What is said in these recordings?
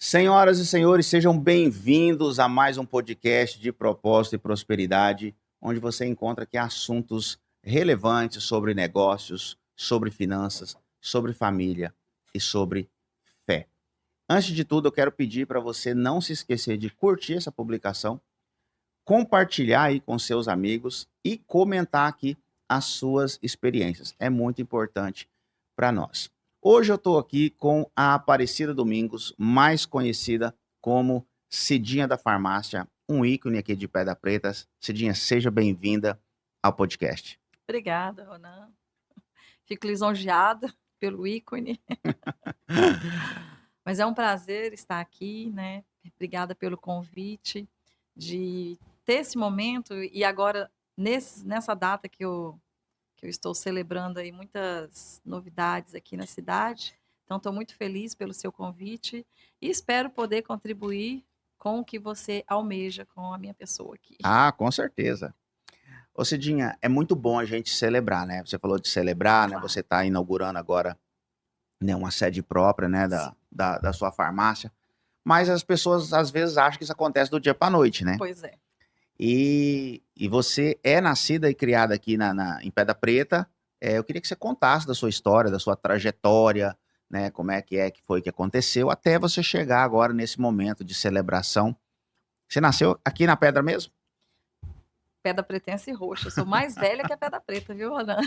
Senhoras e senhores, sejam bem-vindos a mais um podcast de propósito e prosperidade, onde você encontra aqui assuntos relevantes sobre negócios, sobre finanças, sobre família e sobre fé. Antes de tudo, eu quero pedir para você não se esquecer de curtir essa publicação, compartilhar aí com seus amigos e comentar aqui as suas experiências. É muito importante para nós. Hoje eu estou aqui com a Aparecida Domingos, mais conhecida como Cidinha da Farmácia, um ícone aqui de Pedra Preta. Cidinha, seja bem-vinda ao podcast. Obrigada, Ronan. Fico lisonjeada pelo ícone. Mas é um prazer estar aqui, né? Obrigada pelo convite de ter esse momento e agora nessa data que eu estou celebrando aí muitas novidades aqui na cidade. Então estou muito feliz pelo seu convite e espero poder contribuir com o que você almeja com a minha pessoa aqui. Ah, com certeza. Ô Cidinha, é muito bom a gente celebrar, né? Você falou de celebrar, né? Claro. Você está inaugurando agora, né, uma sede própria, né, da sua farmácia. Mas as pessoas às vezes acham que isso acontece do dia para a noite, né? Pois é. E você é nascida e criada aqui em Pedra Preta. Eu queria que você contasse da sua história, da sua trajetória, né? Como é que foi que aconteceu, até você chegar agora nesse momento de celebração. Você nasceu aqui na Pedra mesmo? Pedra Pretense roxa. Eu sou mais velha que a Pedra Preta, viu, Ronan?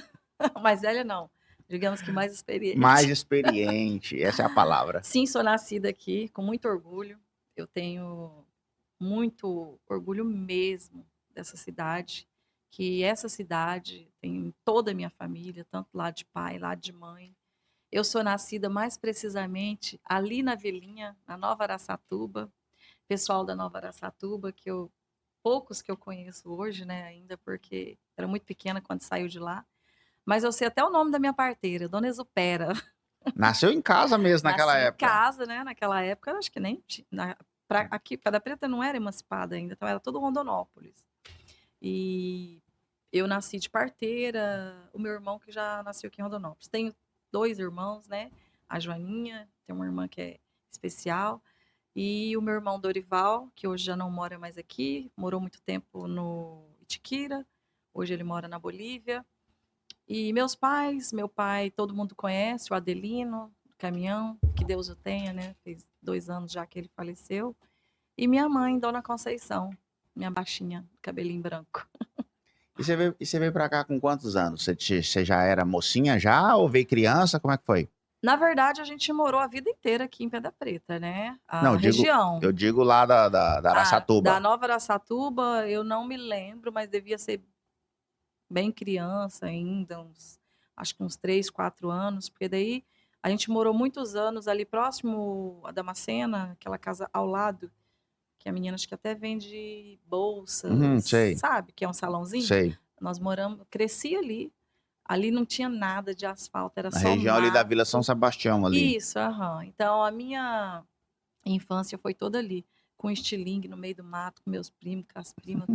Mais velha não. Digamos que mais experiente. Mais experiente, essa é a palavra. Sim, sou nascida aqui, com muito orgulho. Eu tenho muito orgulho mesmo dessa cidade, que essa cidade tem toda a minha família, tanto lá de pai, lá de mãe. Eu sou nascida mais precisamente ali na Vilinha, na Nova Araçatuba. Pessoal da Nova Araçatuba, poucos que eu conheço hoje, né, ainda porque era muito pequena quando saiu de lá. Mas eu sei até o nome da minha parteira, Dona Exupera. Nasceu em casa mesmo naquela Nasci época. em casa, né? Naquela época, acho que nem aqui, Pedra Preta não era emancipada ainda, então era todo Rondonópolis. E eu nasci de parteira, o meu irmão que já nasceu aqui em Rondonópolis. Tenho 2 irmãos, né? A Joaninha, tem uma irmã que é especial, e o meu irmão Dorival, que hoje já não mora mais aqui, morou muito tempo no Itiquira, hoje ele mora na Bolívia. E meus pais, meu pai, todo mundo conhece, o Adelino, do caminhão, que Deus o tenha, né? Fez 2 anos já que ele faleceu. E minha mãe, Dona Conceição, minha baixinha, cabelinho branco. E você veio pra cá com quantos anos? Você já era mocinha já ou veio criança? Como é que foi? Na verdade, a gente morou a vida inteira aqui em Pedra Preta, né? Não, A região. eu digo lá da Da Araçatuba. Nova Araçatuba, eu não me lembro, mas devia ser bem criança ainda, acho que uns 3, 4 anos, porque daí a gente morou muitos anos ali próximo a Damascena, aquela casa ao lado, que a menina acho que até vende bolsas, Sei, sabe? Que é um salãozinho. sei. Nós moramos, cresci ali. Ali não tinha nada de asfalto, era Na só região ali da Vila São mato. Sebastião ali. Isso, aham. Então a minha infância foi toda ali, com estilingue no meio do mato, com meus primos, com as primas.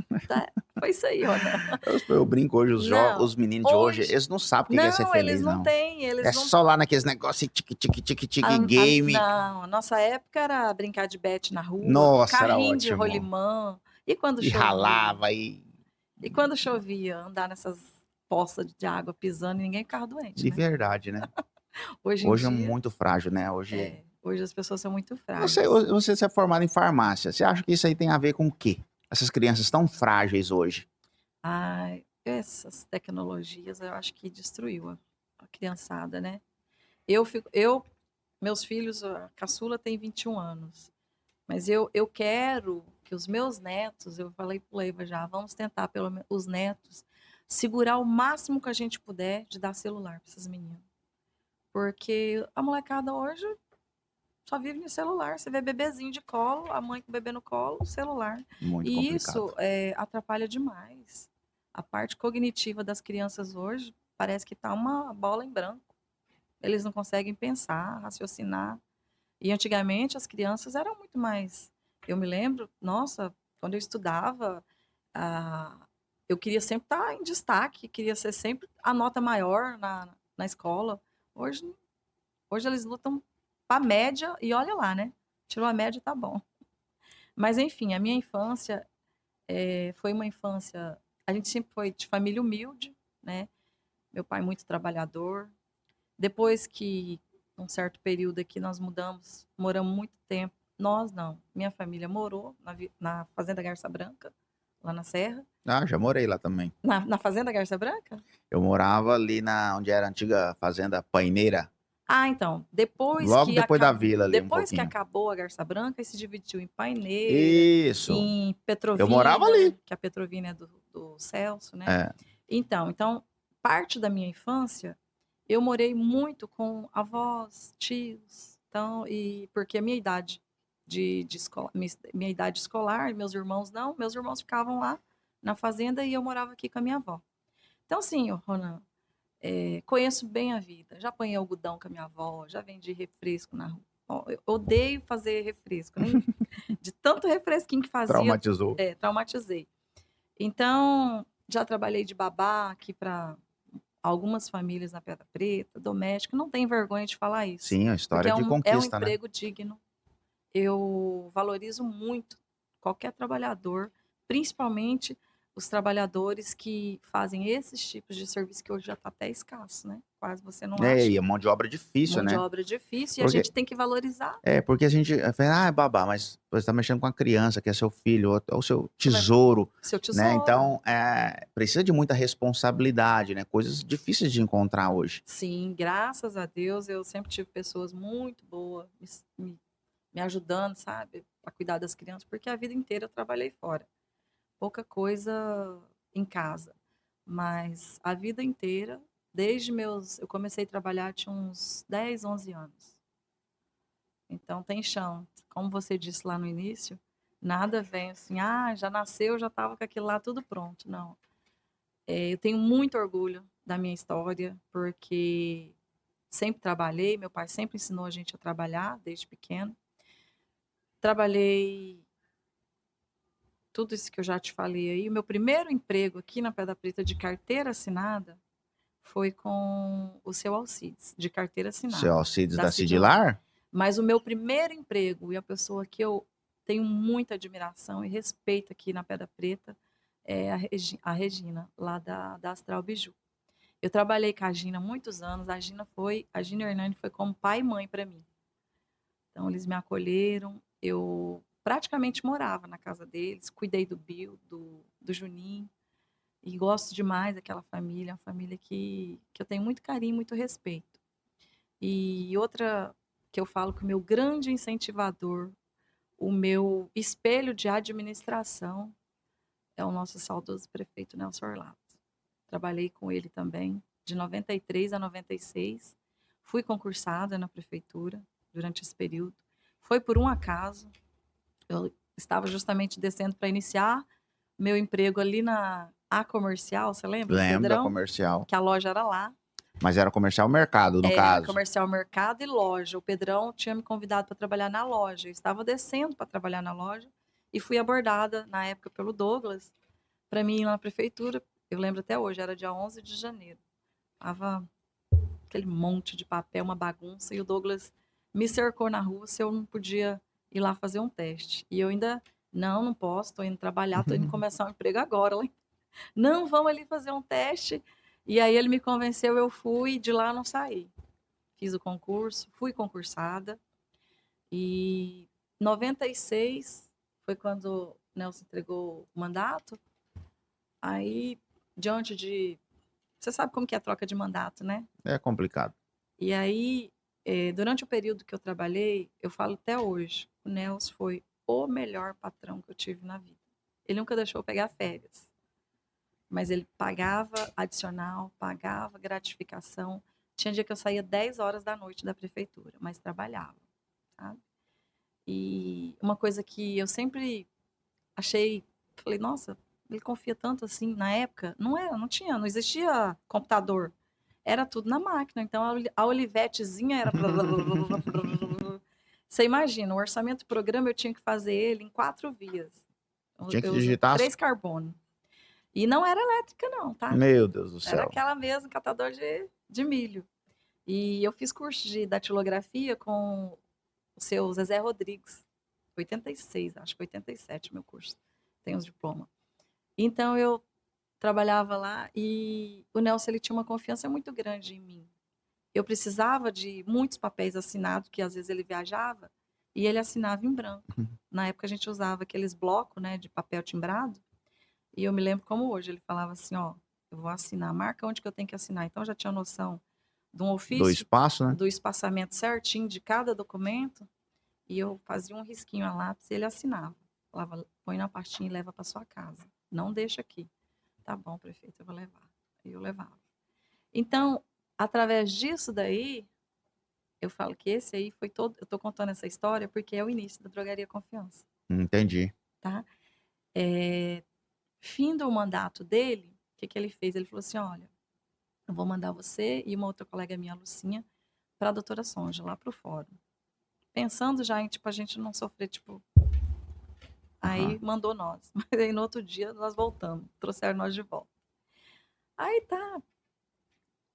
Foi isso aí, Rona. Eu brinco hoje, Não, os meninos de hoje, hoje. eles não sabem o que é ser Não, feliz, eles não não. têm, É eles não. só lá naqueles negócios tique game. Não, a nossa época era brincar de bete na rua, Nossa, era carrinho de ótimo. rolimã. E quando E chovia? ralava e E quando chovia, andar nessas poças de água pisando e ninguém ficava doente, de né? verdade, né? Hoje em Hoje é dia, muito frágil, né? Hoje hoje as pessoas são muito você, frágeis. você é formado em farmácia. Você acha que isso aí tem a ver com o quê? Essas crianças tão frágeis hoje. Ai, essas tecnologias eu acho que destruiu a criançada, né? Meus filhos, a caçula tem 21 anos, mas eu quero que os meus netos, eu falei pro Leiva já, vamos tentar pelo menos os netos segurar o máximo que a gente puder de dar celular para essas meninas. Porque a molecada hoje só vive no celular. Você vê bebezinho de colo, a mãe com o bebê no colo, celular. Muito E complicado. isso atrapalha demais. A parte cognitiva das crianças hoje parece que tá uma bola em branco. Eles não conseguem pensar, raciocinar. E antigamente as crianças eram muito mais. Eu me lembro, nossa, quando eu estudava, ah, eu queria sempre estar em destaque, queria ser sempre a nota maior na escola. Hoje eles lutam para média e olha lá, né? Tirou a média, tá bom. Mas, enfim, a minha infância foi uma infância... A gente sempre foi de família humilde, né? Meu pai muito trabalhador. Depois que, um certo período aqui, nós moramos muito tempo. Nós não, minha família morou na Fazenda Garça Branca, lá na Serra. Ah, já morei lá também. Na Fazenda Garça Branca? Eu morava ali onde era a antiga Fazenda Paineira, Ah, então, logo depois da vila ali um depois que pouquinho. acabou a Garça Branca, se dividiu em Paineira, Isso. em Eu morava Petrovina, ali. né? Que a Petrovina é do Celso, né? É. Então, parte da minha infância, eu morei muito com avós, tios, então, porque a minha idade minha idade escolar, meus irmãos não, meus irmãos ficavam lá na fazenda e eu morava aqui com a minha avó. Então, sim, Ronan, conheço bem a vida. Já apanhei algodão com a minha avó, já vendi refresco na rua. Ó, eu odeio fazer refresco, nem de tanto refresquinho que fazia, Traumatizou. traumatizei. Então, já trabalhei de babá aqui para algumas famílias na Pedra Preta, doméstico, não tem vergonha de falar isso. Sim, a Porque história de é um conquista, né? emprego digno. Eu valorizo muito qualquer trabalhador, principalmente os trabalhadores que fazem esses tipos de serviço que hoje já está até escasso, né? Quase você não acha. E a mão de obra difícil, Mão de né? obra difícil e a Porque, gente tem que valorizar. porque a gente fala, é babá, mas você está mexendo com a criança, que é seu filho, ou seu tesouro, Seu né? tesouro. Então, precisa de muita responsabilidade, né? Coisas difíceis de encontrar hoje. Sim, graças a Deus eu sempre tive pessoas muito boas me ajudando, sabe? A cuidar das crianças, porque a vida inteira eu trabalhei fora. Pouca coisa em casa. Mas a vida inteira, eu comecei a trabalhar, tinha uns 10, 11 anos. Então tem chão. Como você disse lá no início, nada vem assim, já nasceu, já estava com aquilo lá tudo pronto. Não. Eu tenho muito orgulho da minha história, porque sempre trabalhei, meu pai sempre ensinou a gente a trabalhar, desde pequeno. Trabalhei tudo isso que eu já te falei aí. O meu primeiro emprego aqui na Pedra Preta de carteira assinada foi com o seu Alcides, de carteira assinada. Seu Alcides da Cidilar. Cidilar? Mas o meu primeiro emprego e a pessoa que eu tenho muita admiração e respeito aqui na Pedra Preta é a Regina, lá da Astral Biju. Eu trabalhei com a Gina há muitos anos. A Gina e a Hernani foi como pai e mãe para mim. Então, eles me acolheram. Eu praticamente morava na casa deles. Cuidei do Bill, do Juninho. E gosto demais daquela família. Uma família que eu tenho muito carinho, muito respeito. E outra que eu falo que o meu grande incentivador, o meu espelho de administração, é o nosso saudoso prefeito Nelson Orlato. Trabalhei com ele também, de 93 a 96. Fui concursada na prefeitura durante esse período. Foi por um acaso. Eu estava justamente descendo para iniciar meu emprego ali na A Comercial, você lembra? Lembro da Pedrão, Comercial. que a loja era lá. Mas era Comercial Mercado, no Era caso. Comercial Mercado e loja. O Pedrão tinha me convidado para trabalhar na loja. Eu estava descendo para trabalhar na loja e fui abordada, na época, pelo Douglas, para mim ir lá na prefeitura. Eu lembro até hoje, era dia 11 de janeiro. Tava aquele monte de papel, uma bagunça, e o Douglas me cercou na rua se eu não podia ir lá fazer um teste. E eu ainda, não posso, tô indo trabalhar, tô indo começar um emprego agora. Não, vamos ali fazer um teste. E aí ele me convenceu, eu fui, de lá eu não saí. Fiz o concurso, fui concursada. E 96 foi quando o Nelson entregou o mandato. Aí, diante de... Você sabe como que é a troca de mandato, né? É complicado. E aí, durante o período que eu trabalhei, eu falo até hoje, o Nelson foi o melhor patrão que eu tive na vida. Ele nunca deixou eu pegar férias. Mas ele pagava adicional, pagava gratificação. Tinha dia que eu saía 10 horas da noite da prefeitura, mas trabalhava, sabe? E uma coisa que eu sempre achei, falei, nossa, ele confia tanto assim. Na época, não existia computador. Era tudo na máquina. Então, a Olivettezinha era... Você imagina, o orçamento do programa eu tinha que fazer ele em 4 vias. Tinha que Eu usei digitar. 3 carbono. E não era elétrica, não, tá? Meu Deus do céu. Era aquela mesma, catador de milho. E eu fiz curso de datilografia com o seu Zezé Rodrigues. 86, acho que 87 meu curso. Tem os diplomas. Então eu trabalhava lá e o Nelson ele tinha uma confiança muito grande em mim. Eu precisava de muitos papéis assinados, que às vezes ele viajava, e ele assinava em branco. Na época a gente usava aqueles blocos, né, de papel timbrado, e eu me lembro como hoje, ele falava assim, ó, eu vou assinar, marca onde que eu tenho que assinar. Então eu já tinha noção de um Do ofício, espaço, né? do espaçamento certinho de cada documento, e eu fazia um risquinho a lápis e ele assinava. Falava, põe na pastinha e leva para sua casa. Não deixa aqui. Tá bom, prefeito, eu vou levar. E eu levava. Então, através disso daí, eu falo que esse aí foi todo. Eu estou contando essa história porque é o início da Drogaria Confiança, Entendi. tá? Fim do mandato dele, o que ele fez? Ele falou assim: olha, eu vou mandar você e uma outra colega minha, a Lucinha, para a doutora Sonja, lá para o fórum. Pensando já em, tipo, a gente não sofrer, tipo. Aí mandou nós. Mas aí no outro dia nós voltamos, trouxeram nós de volta. Aí tá.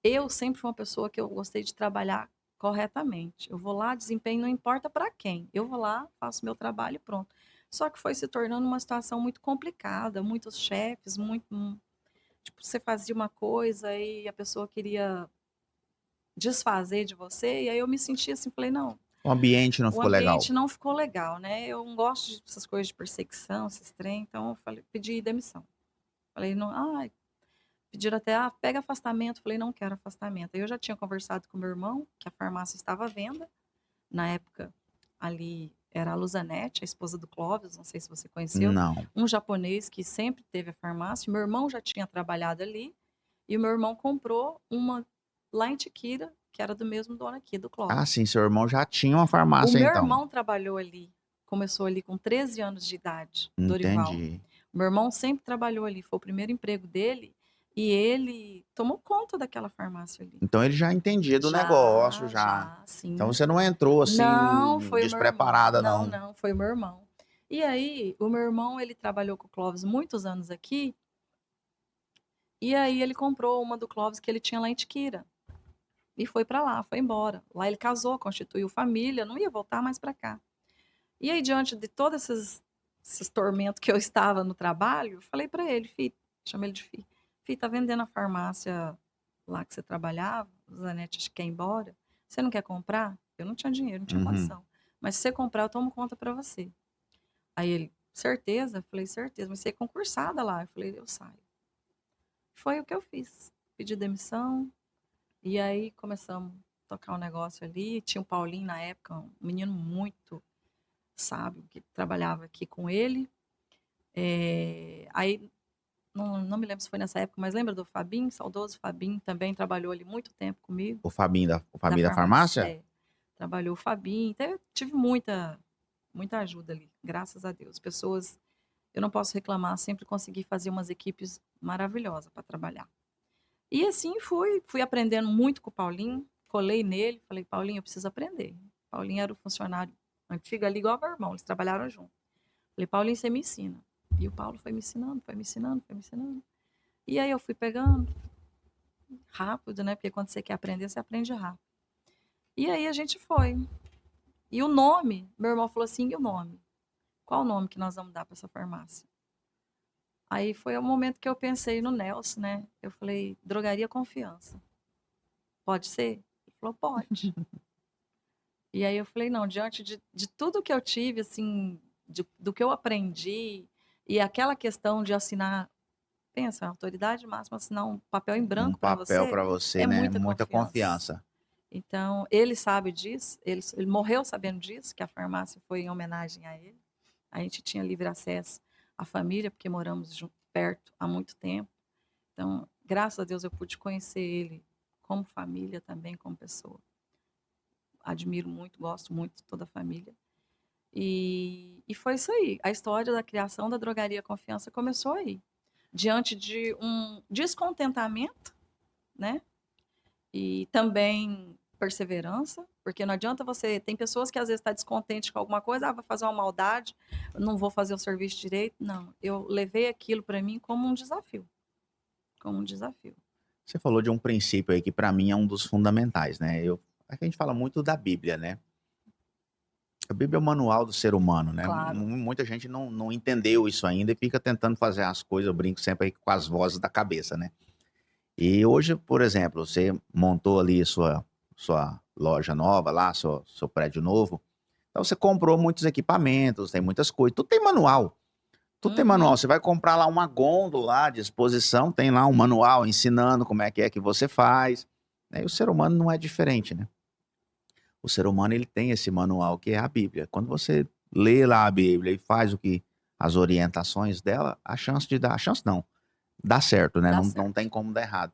Eu sempre fui uma pessoa que eu gostei de trabalhar corretamente. Eu vou lá, desempenho não importa para quem. Eu vou lá, faço meu trabalho e pronto. Só que foi se tornando uma situação muito complicada, muitos chefes, tipo, você fazia uma coisa e a pessoa queria desfazer de você, e aí eu me sentia assim, falei, não, O ambiente não o ficou legal. ambiente não ficou legal, né? Eu não gosto dessas coisas de perseguição, esses trem, então eu falei, pedi demissão. Falei, não, pediram até, pega afastamento. Falei, não quero afastamento. Aí eu já tinha conversado com meu irmão, que a farmácia estava à venda. Na época, ali era a Luzanete, a esposa do Clóvis, não sei se você conheceu. Não. Um japonês que sempre teve a farmácia. Meu irmão já tinha trabalhado ali. E o meu irmão comprou uma lá em Tiquira, que era do mesmo dono aqui, do Clóvis. Ah, sim, seu irmão já tinha uma O farmácia, meu então. irmão trabalhou ali, começou ali com 13 anos de idade, Dorival. Entendi. Meu irmão sempre trabalhou ali, foi o primeiro emprego dele, e ele tomou conta daquela farmácia ali. Então ele já entendia do negócio, já. Já, sim. Então você não entrou assim Não, foi o meu irmão. despreparada, Não, não. não, foi o meu irmão. E aí, o meu irmão, ele trabalhou com o Clóvis muitos anos aqui, e aí ele comprou uma do Clóvis que ele tinha lá em Tiquira. E foi para lá, foi embora. Lá ele casou, constituiu família, não ia voltar mais para cá. E aí, diante de todos esses tormentos que eu estava no trabalho, eu falei para ele, Fih, chamei ele de Fih, Fih, tá vendendo a farmácia lá que você trabalhava, o Zanetti acho que quer ir embora, você não quer comprar? Eu não tinha dinheiro, não tinha condição. Mas se você comprar, eu tomo conta para você. Aí ele, certeza? Eu falei, certeza, mas você é concursada lá. Eu falei, eu saio. Foi o que eu fiz. Pedi demissão, e aí começamos a tocar um negócio ali. Tinha o Paulinho na época, um menino muito sábio, que trabalhava aqui com ele. Aí, não me lembro se foi nessa época, mas lembra do Fabinho, saudoso Fabinho, também trabalhou ali muito tempo comigo. O Fabinho da farmácia? Trabalhou o Fabinho, tive muita ajuda ali, graças a Deus. Pessoas, eu não posso reclamar, sempre consegui fazer umas equipes maravilhosas para trabalhar. E assim fui aprendendo muito com o Paulinho, colei nele, falei, Paulinho, eu preciso aprender. Paulinho era o funcionário antigo ali, igual meu irmão, eles trabalharam junto. Falei, Paulinho, você me ensina. E o Paulo foi me ensinando, foi me ensinando, foi me ensinando. E aí eu fui pegando rápido, né? Porque quando você quer aprender, você aprende rápido. E aí a gente foi. E o nome, meu irmão falou assim, e o nome? Qual o nome que nós vamos dar para essa farmácia? Aí foi o momento que eu pensei no Nelson, né? Eu falei, Drogaria Confiança. Pode ser? Ele falou, pode. E aí eu falei, não, diante de tudo que eu tive, assim, do que eu aprendi, e aquela questão de assinar, pensa, a autoridade máxima assinar um papel em Um branco para papel você, para você, é né? muita Muita confiança. Então, ele sabe disso, ele morreu sabendo disso, que a farmácia foi em homenagem a ele. A gente tinha livre acesso à família, porque moramos perto há muito tempo. Então, graças a Deus eu pude conhecer ele como família também, como pessoa. Admiro muito, gosto muito de toda a família. E foi isso aí. A história da criação da Drogaria Confiança começou aí. Diante de um descontentamento, né? E também perseverança, porque não adianta você. Tem pessoas que às vezes estão descontentes com alguma coisa, vai fazer uma maldade, não vou fazer o serviço direito. Não, eu levei aquilo para mim como um desafio. Como um desafio. Você falou de um princípio aí que para mim é um dos fundamentais, né? A gente fala muito da Bíblia, né? A Bíblia é o manual do ser humano, né? Claro. Muita gente não entendeu isso ainda e fica tentando fazer as coisas, eu brinco sempre aí com as vozes da cabeça, né? E hoje, por exemplo, você montou ali sua loja nova lá, seu prédio novo, então você comprou muitos equipamentos, tem muitas coisas, tudo tem manual. Tudo tem manual. Você vai comprar lá uma gôndola lá de exposição, tem lá um manual ensinando como é que você faz. Né? E o ser humano não é diferente, né? O ser humano ele tem esse manual que é a Bíblia. Quando você lê lá a Bíblia e faz as orientações dela, a chance não, dá certo, né? Dá Não, certo. não tem como dar errado.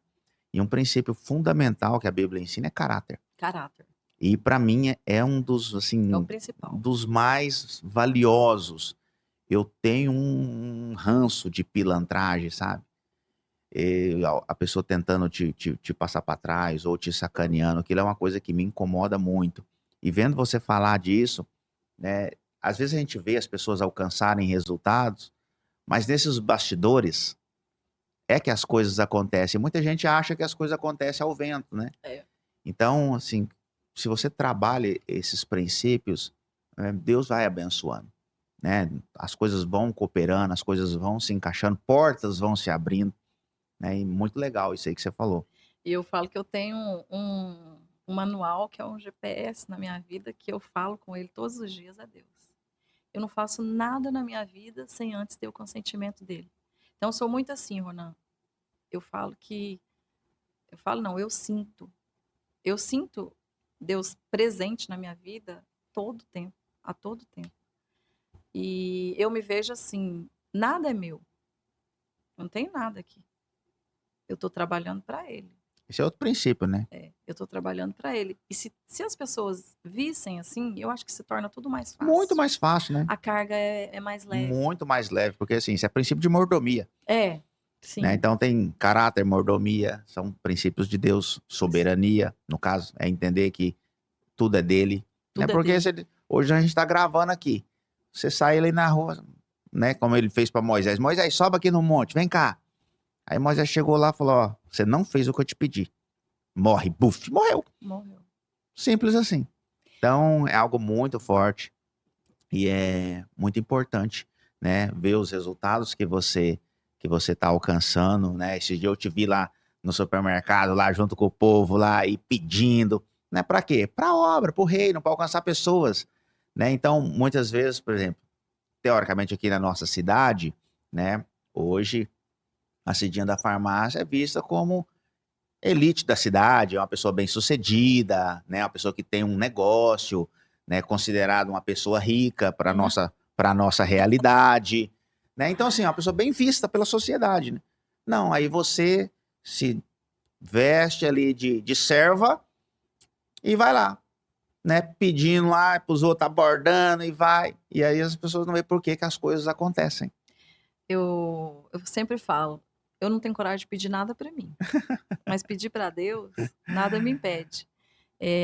E um princípio fundamental que a Bíblia ensina é caráter. Caráter. E para mim é um dos É o assim principal. dos mais valiosos. Eu tenho um ranço de pilantragem, sabe? A pessoa tentando te passar para trás ou te sacaneando, aquilo é uma coisa que me incomoda muito. E vendo você falar disso, né? Às vezes a gente vê as pessoas alcançarem resultados, mas nesses bastidores é que as coisas acontecem. Muita gente acha que as coisas acontecem ao vento, né? É. Então, assim, se você trabalha esses princípios, Deus vai abençoando, né? As coisas vão cooperando, as coisas vão se encaixando, portas vão se abrindo, né? E muito legal isso aí que você falou. E eu falo que eu tenho um manual que é um GPS na minha vida, que eu falo com ele todos os dias a Deus. Eu não faço nada na minha vida sem antes ter o consentimento dele. Então, eu sou muito assim, Ronan. Eu falo que. Eu falo, não, eu sinto. Eu sinto Deus presente na minha vida todo tempo, a todo tempo. E eu me vejo assim: nada é meu. Não tem nada aqui. Eu estou trabalhando para ele. Esse é outro princípio, né? Eu estou trabalhando para ele. E se as pessoas vissem assim, eu acho que se torna tudo mais Muito fácil. mais fácil, né? A carga é mais leve. Muito mais leve, porque assim, isso é princípio de mordomia. Sim. Né? Então tem caráter, mordomia, são princípios de Deus, soberania, no caso, é entender que tudo é dele. Tudo Né? é Porque dele. hoje a gente está gravando aqui. Você sai ali na rua, né? Como ele fez para Moisés. Moisés, sobe aqui no monte, vem cá. Aí Moisés chegou lá e falou: ó, você não fez o que eu te pedi. Morre, buf, morreu. Morreu. Simples assim. Então é algo muito forte e é muito importante, né? Ver os resultados que você está alcançando, né? Esse dia eu te vi lá no supermercado, lá junto com o povo lá e pedindo, né? Para quê? Para obra, para o reino, para alcançar pessoas, né? Então muitas vezes, por exemplo, teoricamente aqui na nossa cidade, né? Hoje a Cidinha da farmácia é vista como elite da cidade, é uma pessoa bem-sucedida, né? Uma pessoa que tem um negócio, né? Considerada uma pessoa rica para nossa realidade, né? Então assim, é uma pessoa bem vista pela sociedade, né? Não, aí você se veste ali de serva e vai lá, né? Pedindo lá para os outros, abordando e vai. E aí as pessoas não veem por que as coisas acontecem. Eu sempre falo, eu não tenho coragem de pedir nada para mim. Mas pedir para Deus, nada me impede.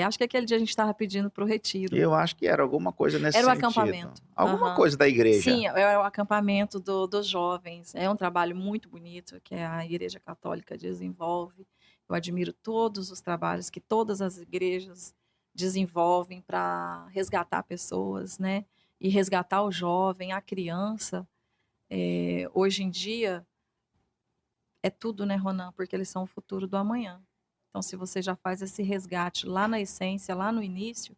Acho que aquele dia a gente estava pedindo para o retiro. Eu acho que era alguma coisa nesse Era o sentido. acampamento. Alguma coisa da igreja. Sim, é o acampamento dos jovens. É um trabalho muito bonito que a Igreja Católica desenvolve. Eu admiro todos os trabalhos que todas as igrejas desenvolvem para resgatar pessoas, né? E resgatar o jovem, a criança. Hoje em dia é tudo, né, Ronan? Porque eles são o futuro do amanhã. Então, se você já faz esse resgate lá na essência, lá no início,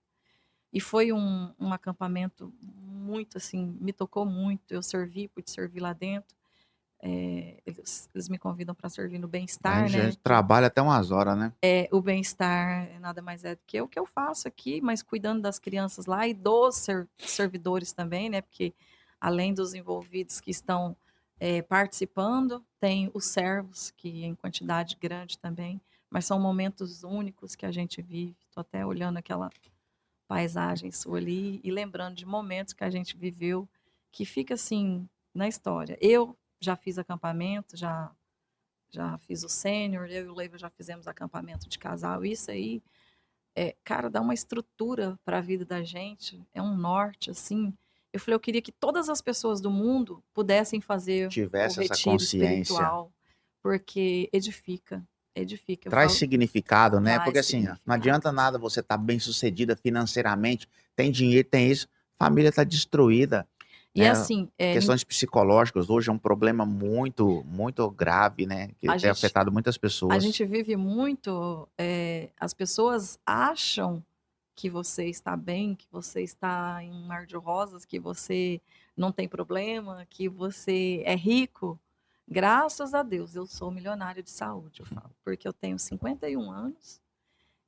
e foi um acampamento muito, assim, me tocou muito. Eu pude servir lá dentro. Eles me convidam para servir no A bem-estar, gente né? trabalha até umas horas, né? O bem-estar nada mais é do que o que eu faço aqui, mas cuidando das crianças lá e dos servidores também, né? Porque além dos envolvidos que estão participando, tem os servos, que em quantidade grande também, mas são momentos únicos que a gente vive. Estou até olhando aquela paisagem sua ali e lembrando de momentos que a gente viveu que fica assim na história. Eu já fiz acampamento, já fiz o sênior, eu e o Leiva já fizemos acampamento de casal. Isso aí, cara, dá uma estrutura para a vida da gente, é um norte, assim. Eu falei, eu queria que todas as pessoas do mundo pudessem fazer o Tivesse essa retiro consciência. espiritual, porque edifica. Eu Traz falo, significado, né? traz Porque assim, ó, não significado. adianta nada você estar bem sucedida financeiramente, tem dinheiro, tem isso, família está destruída, E né? assim, Questões psicológicas hoje é um problema muito, muito grave, né? Que a tem gente, afetado muitas a pessoas. gente vive muito, as pessoas acham que você está bem, que você está em um mar de rosas, que você não tem problema, que você é rico. Graças a Deus, eu sou milionária de saúde, eu falo, porque eu tenho 51 anos,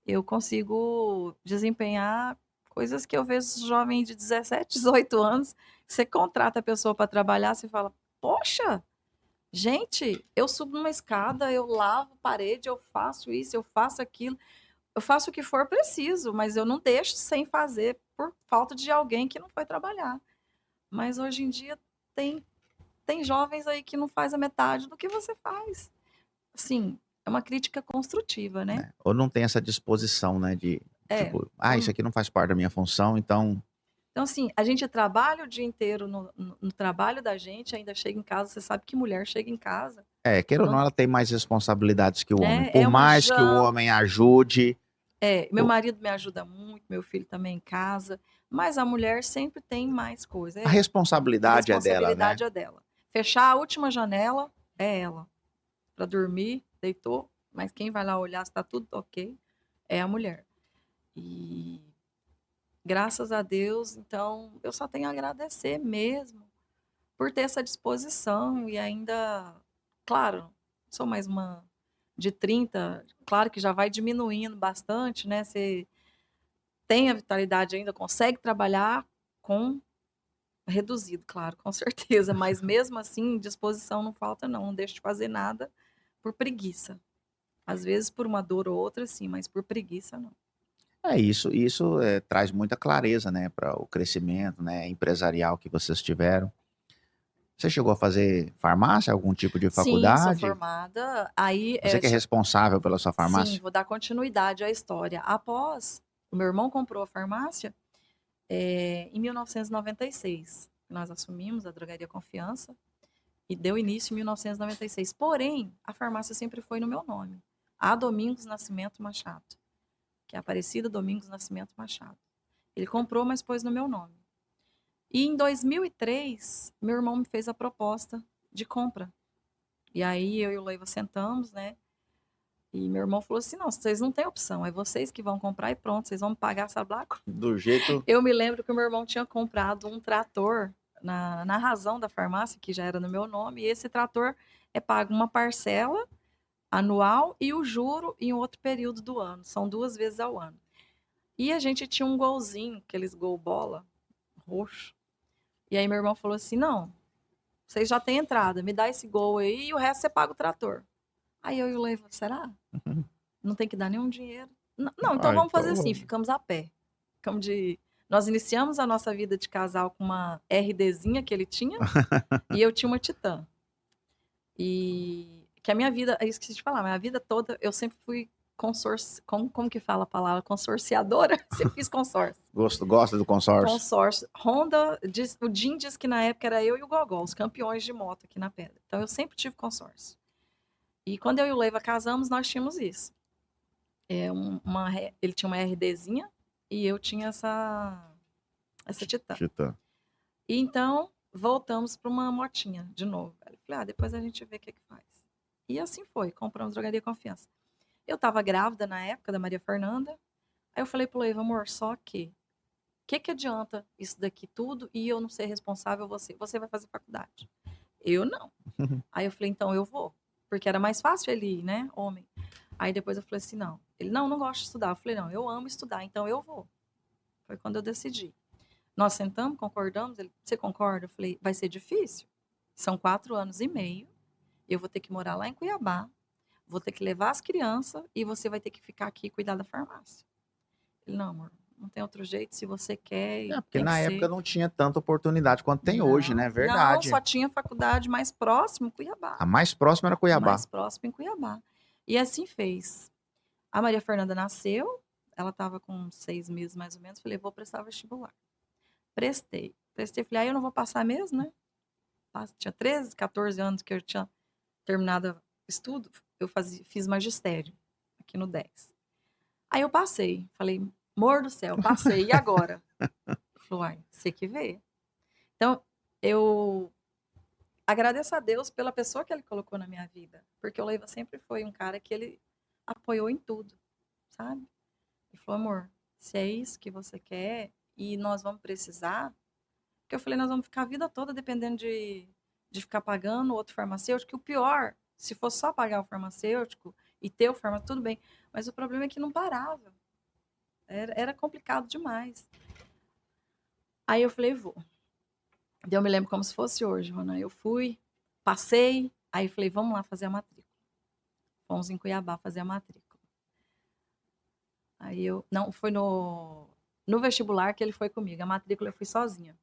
eu consigo desempenhar coisas que eu vejo jovem de 17, 18 anos, você contrata a pessoa para trabalhar, você fala, poxa, gente, eu subo numa escada, eu lavo parede, eu faço isso, eu faço aquilo, eu faço o que for preciso, mas eu não deixo sem fazer por falta de alguém que não foi trabalhar. Mas hoje em dia tem, tem jovens aí que não faz a metade do que você faz. Assim, é uma crítica construtiva, né? Né? Ou não tem essa disposição, né? De É. tipo, isso aqui não faz parte da minha função, então. Então, assim, a gente trabalha o dia inteiro no trabalho da gente, ainda chega em casa, você sabe que mulher chega em casa, Queira ou não, não, ela tem mais responsabilidades que o homem. né? Por É uma mais que o janta. homem ajude, Meu o- marido me ajuda muito, meu filho também em casa, mas a mulher sempre tem mais coisa. a A responsabilidade é dela, né? responsabilidade é dela. Fechar a última janela é ela. Para dormir, deitou, mas quem vai lá olhar se está tudo ok é a mulher. E graças a Deus, então, eu só tenho a agradecer mesmo por ter essa disposição e ainda, claro, sou mais uma de 30, claro que já vai diminuindo bastante, né? Você tem a vitalidade ainda, consegue trabalhar com reduzido, claro, com certeza, mas mesmo assim, disposição não falta não deixo de fazer nada por preguiça. Às vezes por uma dor ou outra sim, mas por preguiça não. Isso traz muita clareza, né, para o crescimento, né, empresarial que vocês tiveram. Você chegou a fazer farmácia, algum tipo de Sim, sou faculdade? formada, aí, Você que é responsável pela sua sim, farmácia? vou dar continuidade à história. Após o meu irmão comprou a farmácia, em 1996, nós assumimos a Drogaria Confiança e deu início em 1996. Porém, a farmácia sempre foi no meu nome. A Domingos Nascimento Machado, que é Aparecida Domingos Nascimento Machado. Ele comprou, mas pôs no meu nome. E em 2003, meu irmão me fez a proposta de compra. E aí eu e o Leiva sentamos, né? E meu irmão falou assim: não, vocês não têm opção, é vocês que vão comprar e pronto, vocês vão me pagar, sabe lá? Do jeito. Eu me lembro que o meu irmão tinha comprado um trator na razão da farmácia, que já era no meu nome, e esse trator é pago uma parcela anual e o juro em outro período do ano. São 2 vezes ao ano. E a gente tinha um golzinho, aqueles gol bola, roxo. E aí meu irmão falou assim: não, vocês já têm entrada, me dá esse gol aí e o resto você paga o trator. Aí eu e o Leiva, será? Não tem que dar nenhum dinheiro. Não, então vamos fazer assim, Então. ficamos a pé. Ficamos de. Nós iniciamos a nossa vida de casal com uma RDzinha que ele tinha e eu tinha uma Titan. E que a minha vida, eu esqueci de falar, mas a vida toda eu sempre fui como que fala a palavra? Consorciadora? Sempre fiz consórcio. Gosta do consórcio? Consórcio. Honda, o Jim diz que na época era eu e o Gogol, os campeões de moto aqui na Pedra. Então eu sempre tive consórcio. E quando eu e o Leiva casamos, nós tínhamos isso. Ele tinha uma RDzinha e eu tinha essa Titan. E então voltamos para uma motinha de novo. Eu falei, depois a gente vê o que faz. E assim foi, compramos Drogaria Confiança. Eu estava grávida na época da Maria Fernanda. Aí eu falei pro Leiva, amor, só que que adianta isso daqui tudo e eu não ser responsável você vai fazer faculdade. Eu não. Aí eu falei, então eu vou. Porque era mais fácil ele ir, né, homem. Aí depois eu falei assim, não. Ele, não gosta de estudar. Eu falei, não, eu amo estudar, então eu vou. Foi quando eu decidi. Nós sentamos, concordamos. Ele, você concorda? Eu falei, vai ser difícil. São 4 anos e meio. Eu vou ter que morar lá em Cuiabá. Vou ter que levar as crianças e você vai ter que ficar aqui e cuidar da farmácia. Ele, não, amor, não tem outro jeito. Se você quer, Porque tem que na época ser. não tinha tanta oportunidade quanto tem hoje, né? Não, Verdade. só tinha faculdade mais próximo, Cuiabá. A mais próxima era Cuiabá. Mais próximo em Cuiabá. E assim fez. A Maria Fernanda nasceu, ela estava com 6 meses mais ou menos. Falei, vou prestar vestibular. Prestei, falei, eu não vou passar mesmo, né? Tinha 13, 14 anos que eu tinha terminado estudo, eu fiz magistério aqui no 10. Aí eu passei, falei, amor do céu, passei, e agora? Falou, uai, você que vê. Então, eu agradeço a Deus pela pessoa que ele colocou na minha vida. Porque o Leiva sempre foi um cara que ele apoiou em tudo, sabe? Ele falou, amor, se é isso que você quer e nós vamos precisar, porque eu falei, nós vamos ficar a vida toda dependendo de ficar pagando outro farmacêutico. E o pior, se fosse só pagar o farmacêutico e ter o farmacêutico, tudo bem. Mas o problema é que não parava. Era complicado demais. Aí eu falei, vou. Eu me lembro como se fosse hoje, Ronan. Eu fui, passei, aí falei, vamos lá fazer a matrícula. Fomos em Cuiabá fazer a matrícula. Aí eu, não, foi no vestibular que ele foi comigo. A matrícula eu fui sozinha.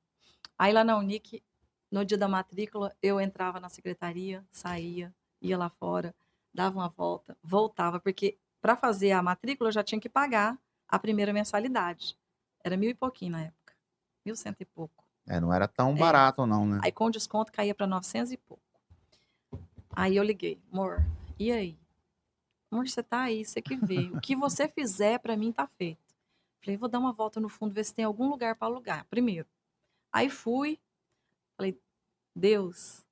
Aí lá na Unic, no dia da matrícula, eu entrava na secretaria, saía, ia lá fora, dava uma volta, voltava, porque para fazer a matrícula eu já tinha que pagar a primeira mensalidade. Era 1.000 e pouquinho na época. 1.100 e pouco. Não era tão É. barato não, né? Aí com desconto caía para 900 e pouco. Aí eu liguei, amor, e aí? Amor, você tá aí, você que vê. O que você fizer para mim tá feito. Falei, vou dar uma volta no fundo, ver se tem algum lugar para alugar, primeiro. Aí fui, falei, Deus,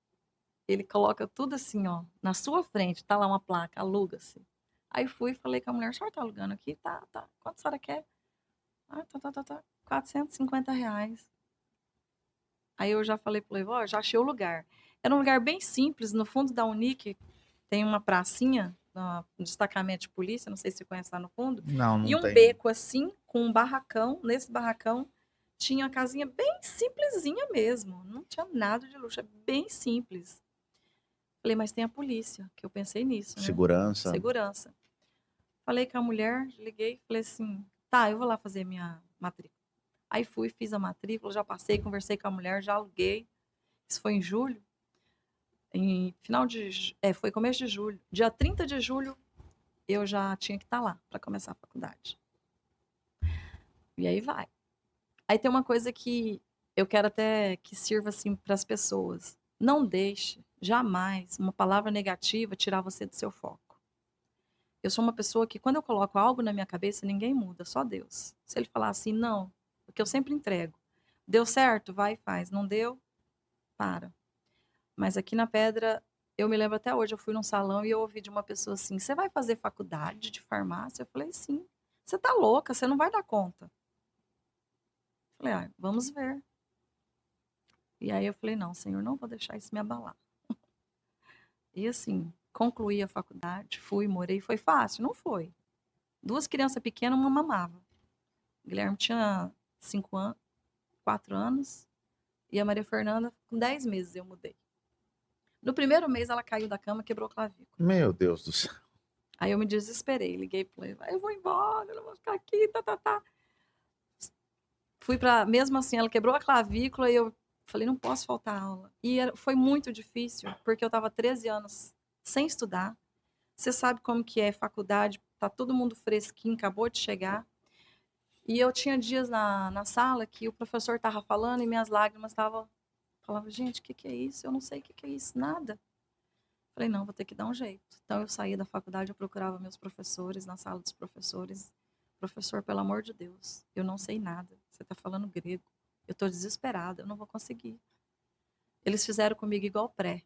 ele coloca tudo assim, ó, na sua frente, tá lá uma placa, aluga-se. Aí fui e falei com a mulher, a senhora tá alugando aqui? Tá. Quanto a senhora quer? Ah, tá. R$ 450. Aí eu já falei pro Leivó, já achei o lugar. Era um lugar bem simples, no fundo da Unic, tem uma pracinha, um destacamento de polícia, não sei se você conhece lá no fundo, Não e um tem. beco assim, com um barracão, nesse barracão tinha uma casinha bem simplesinha mesmo, não tinha nada de luxo, é bem simples. Falei, mas tem a polícia, que eu pensei nisso, né? Segurança. Segurança. Falei com a mulher, liguei, falei assim, tá, eu vou lá fazer minha matrícula. Aí fui, fiz a matrícula, já passei, conversei com a mulher, já aluguei. Isso foi em julho. Em final de... foi começo de julho. Dia 30 de julho, eu já tinha que estar lá para começar a faculdade. E aí vai. Aí tem uma coisa que eu quero até que sirva assim para as pessoas. Não deixe, jamais, uma palavra negativa tirar você do seu foco. Eu sou uma pessoa que, quando eu coloco algo na minha cabeça, ninguém muda, só Deus. Se ele falar assim, não, porque eu sempre entrego. Deu certo? Vai e faz. Não deu? Para. Mas aqui na Pedra, eu me lembro até hoje, eu fui num salão e eu ouvi de uma pessoa assim, você vai fazer faculdade de farmácia? Eu falei, sim. Você tá louca, você não vai dar conta. Eu falei, ah, vamos ver. E aí eu falei, não, Senhor, não vou deixar isso me abalar. E assim, concluí a faculdade, fui, morei, foi fácil? Não foi. 2 crianças pequenas, uma mamava. O Guilherme tinha 5 anos, 4 anos, e a Maria Fernanda, com 10 meses eu mudei. No primeiro mês ela caiu da cama, quebrou a clavícula. Meu Deus do céu. Aí eu me desesperei, liguei pro ele, eu vou embora, eu não vou ficar aqui, tá. Fui pra, mesmo assim, ela quebrou a clavícula e eu falei, não posso faltar aula. E foi muito difícil, porque eu tava 13 anos sem estudar. Você sabe como que é faculdade, tá todo mundo fresquinho, acabou de chegar. E eu tinha dias na sala que o professor tava falando e minhas lágrimas estavam... Falava, gente, o que é isso? Eu não sei o que é isso, nada. Falei, não, vou ter que dar um jeito. Então eu saía da faculdade, eu procurava meus professores, na sala dos professores. Professor, pelo amor de Deus, eu não sei nada. Você está falando grego. Eu estou desesperada, eu não vou conseguir. Eles fizeram comigo igual pré.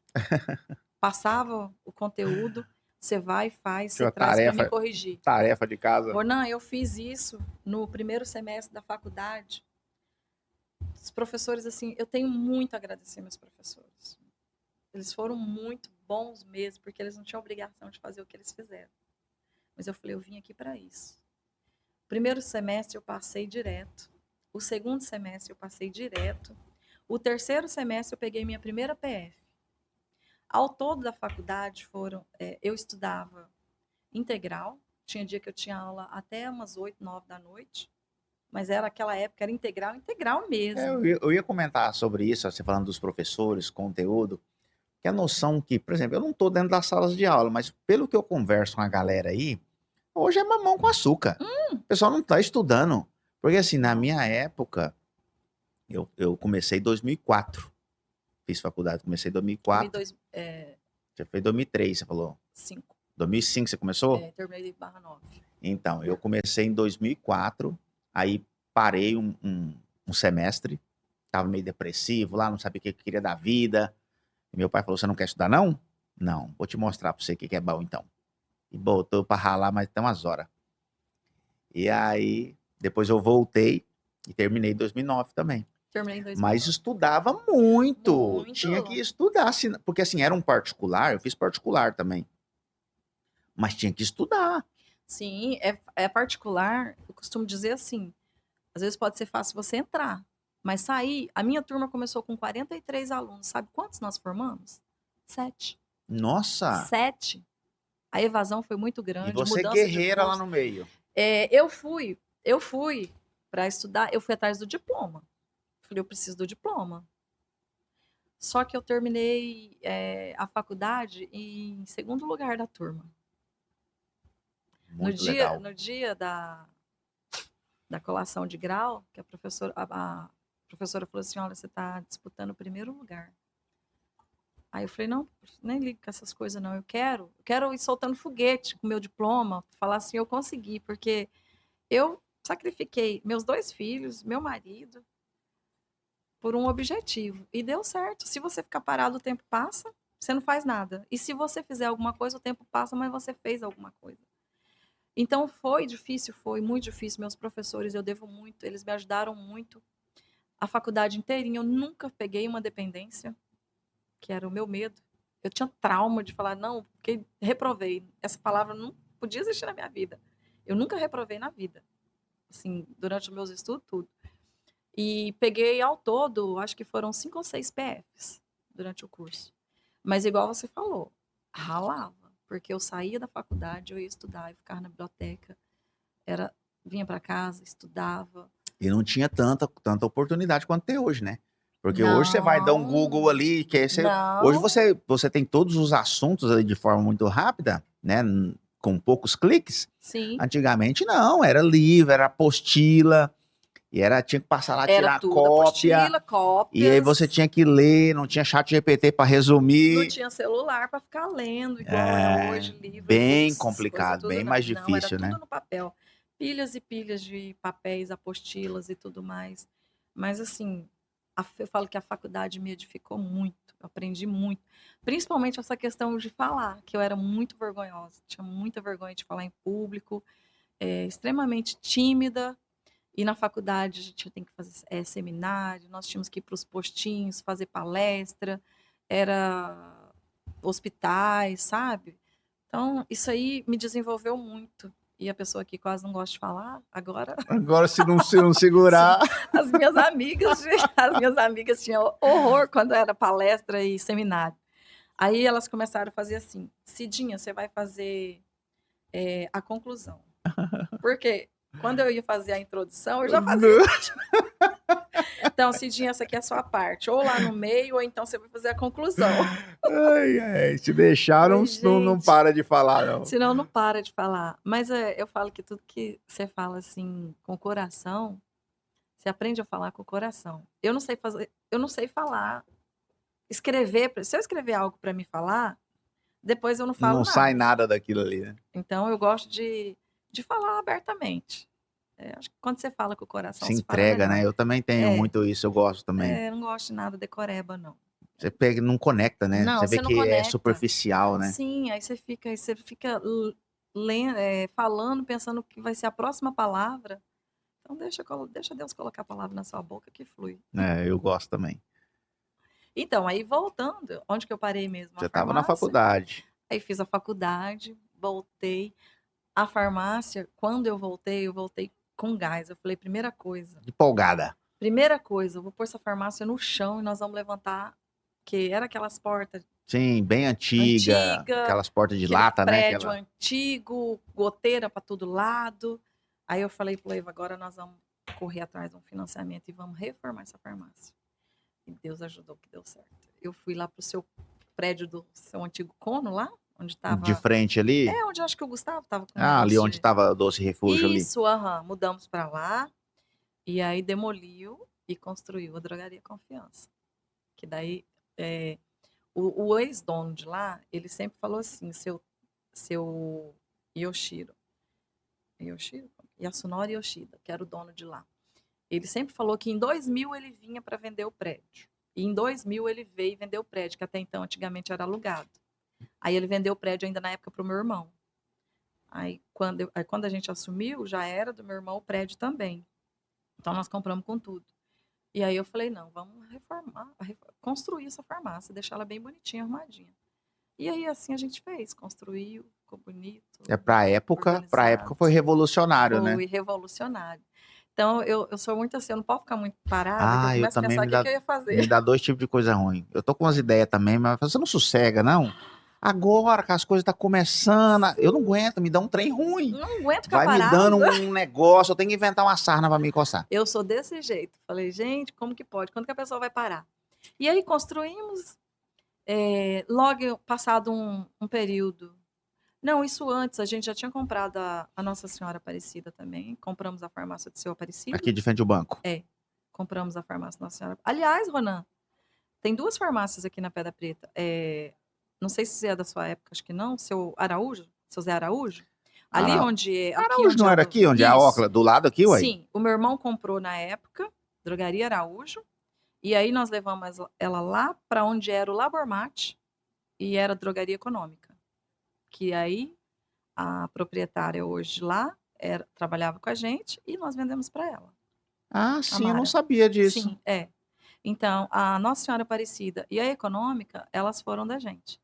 Passava o conteúdo, você vai, faz, você traz para me corrigir. Tarefa de casa. Ronan, eu fiz isso no primeiro semestre da faculdade. Os professores, assim, eu tenho muito a agradecer meus professores. Eles foram muito bons mesmo, porque eles não tinham obrigação de fazer o que eles fizeram. Mas eu falei, eu vim aqui para isso. O primeiro semestre eu passei direto. O segundo semestre eu passei direto. O terceiro semestre eu peguei minha primeira PF. Ao todo da faculdade eu estudava integral. Tinha dia que eu tinha aula até umas 8, 9 da noite. Mas era aquela época, era integral mesmo. Eu ia comentar sobre isso, você falando dos professores, conteúdo, que a noção que, por exemplo, eu não estou dentro das salas de aula, mas pelo que eu converso com a galera aí, hoje é mamão com açúcar. O pessoal não está estudando. Porque assim, na minha época, eu comecei em 2004. Fiz faculdade, comecei em 2004. 2002, Você fez em 2003, você falou? 5. 2005 você começou? Terminei /9. Então, eu comecei em 2004, aí parei um semestre, tava meio depressivo lá, não sabia o que eu queria da vida. E meu pai falou, você não quer estudar não? Não, vou te mostrar pra você o que que é bom então. E botou pra ralar mais até umas horas. E aí, depois eu voltei e terminei em 2009 também. Terminei em Mas 2009. estudava muito. Tinha que Muito. estudar, porque assim, era um particular, eu fiz particular também. Mas tinha que estudar. Sim, é particular. Eu costumo dizer assim, às vezes pode ser fácil você entrar, mas sair. A minha turma começou com 43 alunos. Sabe quantos nós formamos? 7. Nossa! 7. A evasão foi muito E grande, você mudança de guerreira lá curso. no meio. Eu fui para estudar, eu fui atrás do diploma. Falei, eu preciso do diploma. Só que eu terminei a faculdade em segundo lugar da turma. No Muito dia, legal. no dia da colação de grau, que a professora falou assim, olha, você está disputando o primeiro lugar. Aí eu falei, não, nem ligo com essas coisas não, eu quero ir soltando foguete com meu diploma, falar assim, eu consegui, porque eu sacrifiquei meus 2 filhos, meu marido, por um objetivo, e deu certo. Se você ficar parado, o tempo passa, você não faz nada. E se você fizer alguma coisa, o tempo passa, mas você fez alguma coisa. Então foi difícil, foi muito difícil. Meus professores, eu devo muito, eles me ajudaram muito. A faculdade inteirinha, eu nunca peguei uma dependência, que era o meu medo. Eu tinha trauma de falar, não, porque reprovei. Essa palavra não podia existir na minha vida. Eu nunca reprovei na vida, assim, durante os meus estudos, tudo. E peguei ao todo, acho que foram 5 ou 6 PFs durante o curso. Mas igual você falou, ralava, porque eu saía da faculdade, eu ia estudar, eu ficava na biblioteca, vinha para casa, estudava. E não tinha tanta oportunidade quanto tem hoje, né? Porque hoje você vai dar um Google Não, ali, que aí hoje não, você tem todos os assuntos ali de forma muito rápida, né? Com poucos cliques. sim, Antigamente não, era livro, era apostila, e tinha que passar lá, era tirar tudo cópia, apostila, e aí você cópias, tinha que ler, não tinha chat GPT para não resumir. tinha celular para ficar lendo, igual é É hoje, livro, bem e-books, essas coisas complicado, tudo, bem não. mais Não, era difícil, tudo né? no papel. Pilhas e pilhas de papéis, apostilas e tudo mais. Mas, assim, eu falo que a faculdade me edificou muito, eu aprendi muito. Principalmente essa questão de falar, que eu era muito vergonhosa, tinha muita vergonha de falar em público, extremamente tímida. E na faculdade a gente tem que fazer seminário, nós tínhamos que ir para os postinhos, fazer palestra, era hospitais, sabe? Então, isso aí me desenvolveu muito. E a pessoa que quase não gosta de falar, agora Agora, se não segurar. as minhas amigas, as minhas amigas tinham horror quando era palestra e seminário. Aí elas começaram a fazer assim: Cidinha, você vai fazer a conclusão. Porque quando eu ia fazer a introdução, eu já fazia. Então, Cidinha, essa aqui é a sua parte. Ou lá no meio, ou então você vai fazer a conclusão. Ai, ai, se deixaram, Falei, não gente, para de falar, não. senão não para de falar. Mas eu falo que tudo que você fala assim com o coração, você aprende a falar com o coração. Eu não sei fazer, eu não sei falar, escrever. Se eu escrever algo para me falar, depois eu não falo Não sai nada. nada daquilo ali, né? Então eu gosto de falar abertamente. Acho que quando você fala com o coração, Se se fala entrega, melhor. né? Eu também tenho É, muito isso, eu gosto também. eu não gosto de nada decoreba, não. Você pega, e não conecta, né? Não, Você vê você não que é conecta. superficial, né? Sim, aí você fica lendo, falando, pensando que vai ser a próxima palavra. Então deixa Deus colocar a palavra na sua boca que flui. É, eu gosto também. Então, aí voltando, onde que eu parei mesmo? A Você estava na farmácia. faculdade, Aí fiz a faculdade, voltei. A farmácia, quando eu voltei com gás. Eu falei, empolgada. primeira coisa, eu vou pôr essa farmácia no chão e nós vamos levantar, que era aquelas portas Sim, bem antiga, antigas, aquelas portas de aquele lata, né? prédio Aquela... antigo, goteira para todo lado. Aí eu falei pro Leiva, agora nós vamos correr atrás de um financiamento e vamos reformar essa farmácia. E Deus ajudou que deu certo. Eu fui lá pro seu prédio do seu antigo Cono lá, onde De estava. frente ali. Onde eu acho que o Gustavo estava com um Ah, ali negócio onde de. estava o Doce Refúgio ali. Isso, mudamos para lá. E aí demoliu e construiu a Drogaria Confiança. Que daí o ex-dono de lá, ele sempre falou assim, seu Yoshiro, Yasunori Yoshida, que era o dono de lá. Ele sempre falou que em 2000 ele vinha para vender o prédio. E em 2000 ele veio e vendeu o prédio, que até então antigamente era alugado. Aí ele vendeu o prédio ainda na época para o meu irmão. Aí quando a gente assumiu, já era do meu irmão o prédio também. Então nós compramos com tudo. E aí eu falei, não, vamos reformar, construir essa farmácia, deixar ela bem bonitinha, arrumadinha. E aí assim a gente fez, construiu, ficou bonito, Pra época organizado. foi revolucionário, né? Foi revolucionário. Então eu sou muito assim, eu não posso ficar muito parada, que eu Eu começo a também pensar o que eu ia fazer. me dá 2 tipos de coisa ruim. Eu tô com umas ideias também, mas você não sossega, não? Agora que as coisas estão começando, eu não aguento, me dá um trem ruim. Não aguento ficar Vai me parada. dando um negócio, eu tenho que inventar uma sarna pra me coçar. Eu sou desse jeito. Falei, gente, como que pode? Quando que a pessoa vai parar? E aí construímos, logo passado um período. Não, isso antes, a gente já tinha comprado a Nossa Senhora Aparecida também. Compramos a farmácia do Seu Aparecido. Aqui de frente ao banco. Compramos a farmácia Nossa Senhora. Aliás, Ronan, tem 2 farmácias aqui na Pedra Preta. Não sei se é da sua época, acho que não. Seu Zé Araújo. Ali onde é. Araújo não era aqui, onde é a Ocla? Do lado aqui, ué? Sim, o meu irmão comprou na época, Drogaria Araújo. E aí nós levamos ela lá para onde era o Labormate e era Drogaria Econômica. Que aí a proprietária hoje lá trabalhava com a gente e nós vendemos para ela. Ah, sim, eu não sabia disso. Sim, Então, a Nossa Senhora Aparecida e a Econômica, elas foram da gente.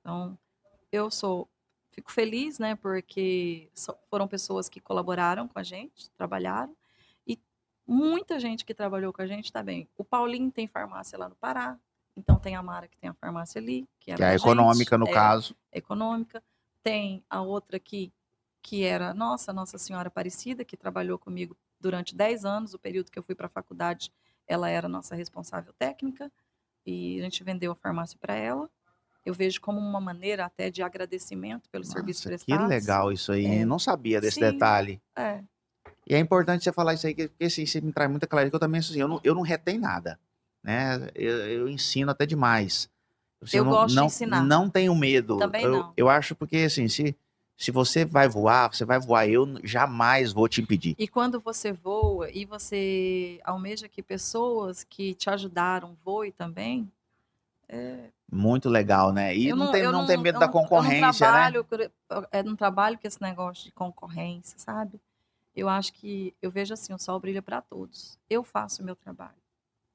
Então, fico feliz, né, porque foram pessoas que colaboraram com a gente, trabalharam, e muita gente que trabalhou com a gente está bem. O Paulinho tem farmácia lá no Pará, então tem a Mara que tem a farmácia ali, que é a Econômica, no caso. Econômica. Tem a outra aqui, que era Nossa Senhora Aparecida, que trabalhou comigo durante 10 anos, o período que eu fui para a faculdade, ela era nossa responsável técnica, e a gente vendeu a farmácia para ela. Eu vejo como uma maneira até de agradecimento pelo serviço prestado. Que legal isso aí, não sabia desse detalhe. E é importante você falar isso aí, porque assim, você me traz muita clareza, que eu também, assim, eu não retenho nada, né? Eu ensino até demais. Assim, eu gosto de ensinar. Não tenho medo. Também não. Eu acho porque, assim, se você vai voar, eu jamais vou te impedir. E quando você voa e você almeja que pessoas que te ajudaram voem também, muito legal, né? E não tem medo da concorrência, eu não trabalho com esse negócio de concorrência, sabe? Eu acho que, eu vejo assim, o sol brilha para todos. Eu faço o meu trabalho.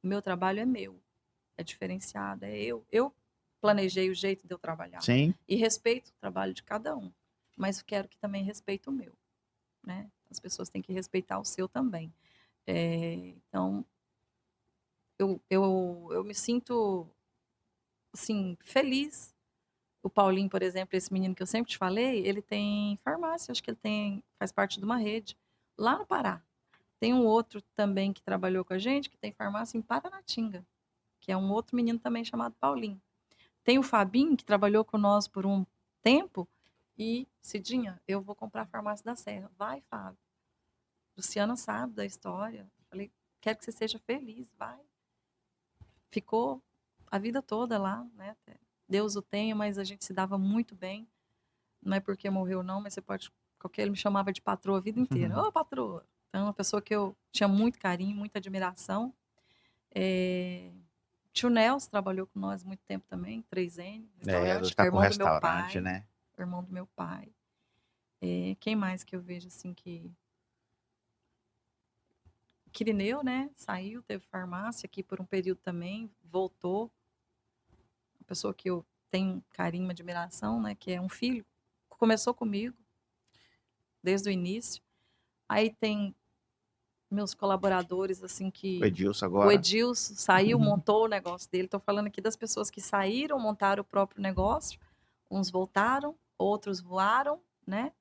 O meu trabalho é meu. É diferenciado, é eu. Eu planejei o jeito de eu trabalhar. Sim. E respeito o trabalho de cada um. Mas quero que também respeite o meu, né? As pessoas têm que respeitar o seu também. Então, eu me sinto, assim, feliz. O Paulinho, por exemplo, esse menino que eu sempre te falei, ele tem farmácia, acho que ele faz parte de uma rede, lá no Pará. Tem um outro também que trabalhou com a gente, que tem farmácia em Paranatinga, que é um outro menino também chamado Paulinho. Tem o Fabinho, que trabalhou com nós por um tempo, e, Cidinha, eu vou comprar a farmácia da Serra. Vai, Fábio. Luciana sabe da história. Falei, quero que você seja feliz, vai. Ficou a vida toda lá, né? Deus o tenha, mas a gente se dava muito bem. Não é porque morreu, não, mas ele me chamava de patroa a vida inteira. Ô, patroa! Então, uma pessoa que eu tinha muito carinho, muita admiração. Tio Nelson trabalhou com nós muito tempo também, 3N, restaurante, tá irmão com do meu pai, né? Irmão do meu pai. Quem mais que eu vejo assim que... Quirineu, né? Saiu, teve farmácia aqui por um período também, voltou. Uma pessoa que eu tenho carinho, admiração, né? Que é um filho. Começou comigo, desde o início. Aí tem meus colaboradores, assim, que... O Edilson agora. O Edilson saiu, montou o negócio dele. Estou falando aqui das pessoas que saíram, montaram o próprio negócio. Uns voltaram, outros voaram, né?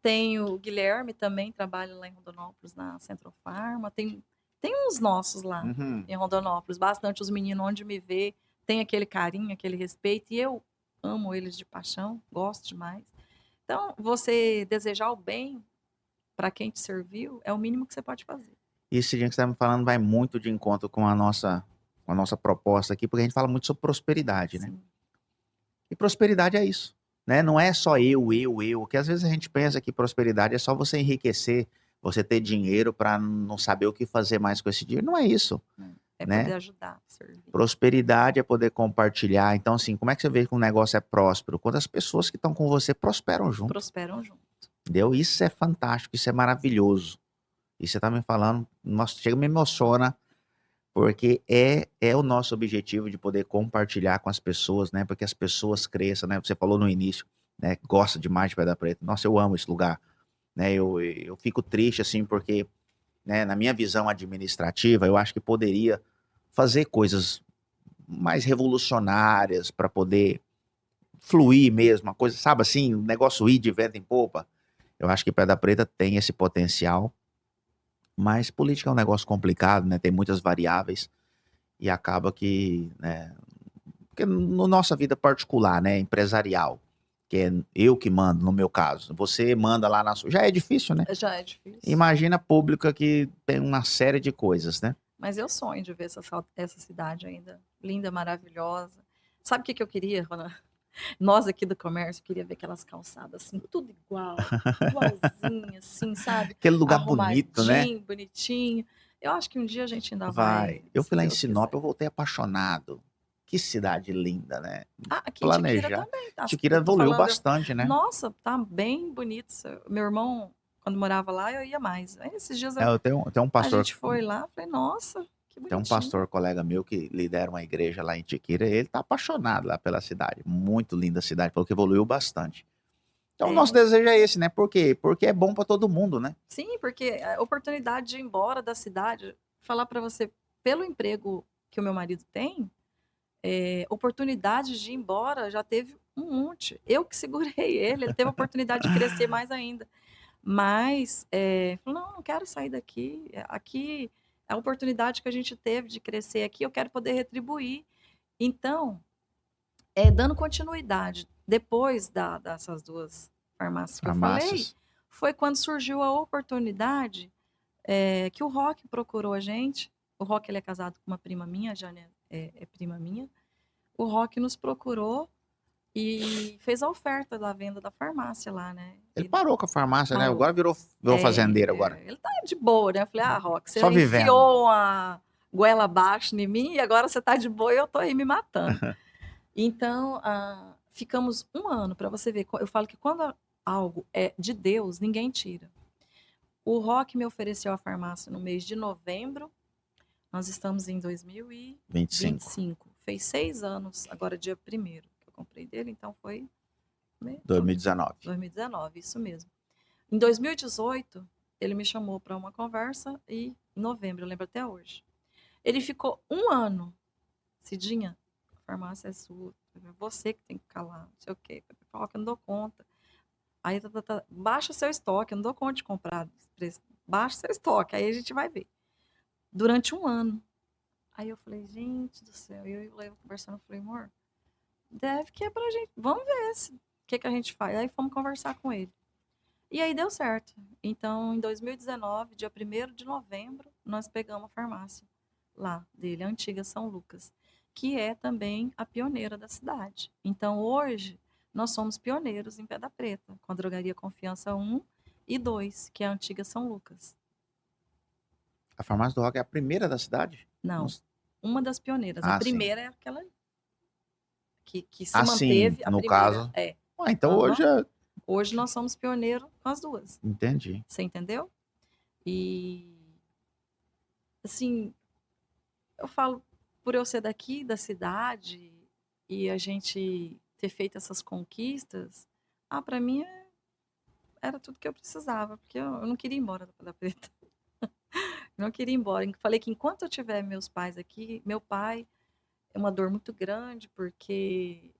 Tem o Guilherme também, trabalha lá em Rondonópolis, na Centrofarma. Tem uns nossos lá em Rondonópolis, bastante. Os meninos, onde me vê, tem aquele carinho, aquele respeito. E eu amo eles de paixão, gosto demais. Então, você desejar o bem para quem te serviu é o mínimo que você pode fazer. Esse dia que você está me falando vai muito de encontro com a nossa proposta aqui, porque a gente fala muito sobre prosperidade, né? E prosperidade é isso, né? Não é só eu, que às vezes a gente pensa que prosperidade é só você enriquecer você ter dinheiro para não saber o que fazer mais com esse dinheiro. Não é isso, É né? poder ajudar, servir. Prosperidade é poder compartilhar. Então, assim, como é que você vê que um negócio é próspero? Quando as pessoas que estão com você prosperam junto, Prosperam junto. entendeu? Isso é fantástico, isso é maravilhoso. E você tá me falando, nossa, chega, me emociona, porque é o nosso objetivo de poder compartilhar com as pessoas, né? Porque as pessoas cresçam, né? Você falou no início, né? Gosta demais de Pedra Preta. Nossa, eu amo esse lugar, né? Eu fico triste, assim, porque, né, na minha visão administrativa, eu acho que poderia fazer coisas mais revolucionárias para poder fluir mesmo, a coisa, sabe assim, o negócio ir de vento em popa. Eu acho que Pedra Preta tem esse potencial, mas política é um negócio complicado, né? Tem muitas variáveis e acaba que, né, porque no nossa vida particular, né, empresarial, que é eu que mando, no meu caso, você manda lá na sua, já é difícil, né? Já é difícil. Imagina a pública que tem uma série de coisas, né? Mas eu sonho de ver essa cidade ainda. Linda, maravilhosa. Sabe o que eu queria, Ronan? Nós aqui do comércio queria ver aquelas calçadas assim, tudo igual, igualzinho, assim, sabe? Aquele lugar bonito, né? Arrumadinho, bonitinho. Eu acho que um dia a gente ainda Vai. vai, Eu se fui lá em Deus Sinop, quiser. eu voltei apaixonado. Que cidade linda, né? Ah, aqui em Tiquira Planejar. também, tá? Tiquira Eu tô evoluiu falando, bastante, né? nossa, tá bem bonito. Meu irmão, quando morava lá, eu ia mais. Aí, esses dias Eu tenho um a pastor, gente foi lá, falei, nossa, que tem um bonitinho. pastor colega meu que lidera uma igreja lá em Tiquira, e ele tá apaixonado lá pela cidade. Muito linda a cidade, falou que evoluiu bastante. Então, o nosso É, desejo é esse, né? Por quê? Porque é bom para todo mundo, né? sim, porque a oportunidade de ir embora da cidade, falar para você, pelo emprego que o meu marido tem, oportunidade de ir embora já teve um monte. Eu que segurei ele teve a oportunidade de crescer mais ainda. Mas, falou, não quero sair daqui. Aqui, a oportunidade que a gente teve de crescer aqui, eu quero poder retribuir. Então, dando continuidade, depois dessas duas farmácias que eu falei, Farmácias. foi quando surgiu a oportunidade que o Rock procurou a gente. O Rock ele é casado com uma prima minha, a Jane é prima minha. O Rock nos procurou e fez a oferta da venda da farmácia lá, né? Ele E parou com a farmácia, né? parou. Agora virou fazendeiro agora. Ele tá de boa, né? Eu falei, Rock, Só você vivendo. enfiou uma goela abaixo em mim e agora você tá de boa e eu tô aí me matando. Então, ficamos um ano, para você ver. Eu falo que quando algo é de Deus, ninguém tira. O Rock me ofereceu a farmácia no mês de novembro. Nós estamos em 25. 2025. Fez 6 anos, agora dia 1º que eu comprei dele, então foi 2019. 2019, isso mesmo. Em 2018, ele me chamou para uma conversa e em novembro, eu lembro até hoje. Ele ficou um ano. Cidinha, a farmácia é sua. Você que tem que calar, não sei o quê. Fala que eu não dou conta. Aí, baixa seu estoque, eu não dou conta de comprar. Baixa seu estoque, aí a gente vai ver. Durante um ano. Aí eu falei, gente do céu. E eu levo conversando, eu falei, amor, deve que é pra gente. Vamos ver o que a gente faz. Aí fomos conversar com ele. E aí deu certo. Então, em 2019, dia 1º de novembro, nós pegamos a farmácia lá dele, a antiga São Lucas, que é também a pioneira da cidade. Então, hoje, nós somos pioneiros em Pedra Preta, com a Drogaria Confiança 1 e 2, que é a antiga São Lucas. A farmácia do Rock é a primeira da cidade? Não, uma das pioneiras. A Ah, sim. primeira é aquela que se Ah, sim, manteve, a no primeira. caso. Então hoje Aham. é... Hoje nós somos pioneiros com as duas. Entendi. Você entendeu? E, assim, eu falo, por eu ser daqui, da cidade, e a gente ter feito essas conquistas, para mim era tudo que eu precisava, porque eu não queria ir embora da Preta. Eu não queria ir embora. Falei que enquanto eu tiver meus pais aqui, meu pai é uma dor muito grande, porque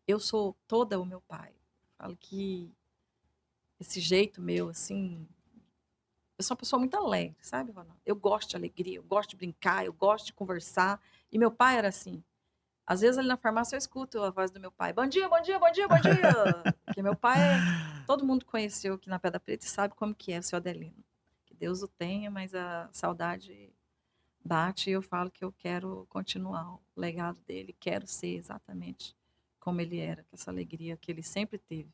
eu sou toda o meu pai. Falo que esse jeito meu, assim, eu sou uma pessoa muito alegre, sabe, Ronaldo? Eu gosto de alegria, eu gosto de brincar, eu gosto de conversar. E meu pai era assim. Às vezes ali na farmácia eu escuto a voz do meu pai. Bom dia, bom dia, bom dia, bom dia. Porque meu pai, todo mundo conheceu aqui na Pedra Preta e sabe como que é o seu Adelino. Que Deus o tenha, mas a saudade bate e eu falo que eu quero continuar o legado dele, quero ser exatamente como ele era, com essa alegria que ele sempre teve.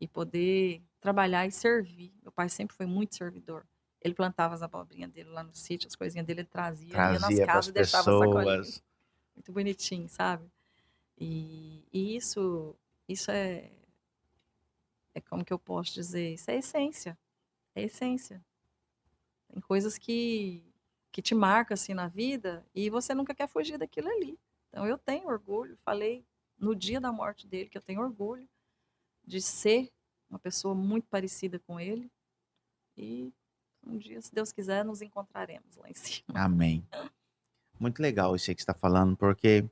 E poder trabalhar e servir. Meu pai sempre foi muito servidor. Ele plantava as abobrinhas dele lá no sítio, as coisinhas dele, ele trazia, ia nas Trazia para as casas e deixava as sacolinhas. pessoas. Muito bonitinho, sabe? E isso é como que eu posso dizer? Isso é essência. É essência. Tem coisas que te marcam assim na vida e você nunca quer fugir daquilo ali. Então eu tenho orgulho, falei no dia da morte dele que eu tenho orgulho de ser uma pessoa muito parecida com ele e um dia, se Deus quiser, nos encontraremos lá em cima. Amém. Muito legal isso aí que você está falando, porque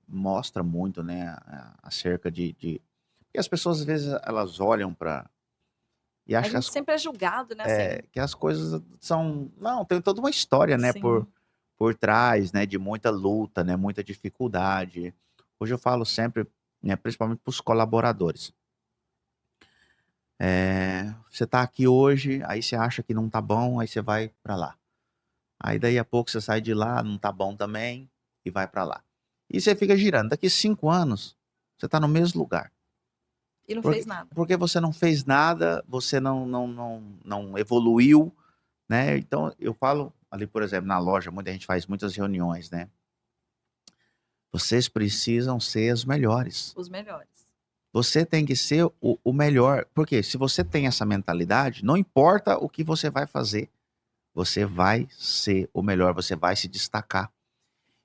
mostra muito, né, acerca de... Porque as pessoas, às vezes, elas olham para... E A acham gente sempre é julgado, né? Sem... que as coisas são... Não, tem toda uma história, né, Sim. por trás, né, de muita luta, né, muita dificuldade. Hoje eu falo sempre, né, principalmente para os colaboradores. Você está aqui hoje, aí você acha que não está bom, aí você vai para lá. Aí daí a pouco você sai de lá, não está bom também, e vai para lá. E você fica girando. Daqui 5 anos, você está no mesmo lugar. E não Porque, fez nada. porque você não fez nada, você não evoluiu, né? Então, eu falo ali, por exemplo, na loja, muita gente faz muitas reuniões, né? Vocês precisam ser os melhores. Os melhores. Você tem que ser o melhor. Porque se você tem essa mentalidade, não importa o que você vai fazer, você vai ser o melhor, você vai se destacar.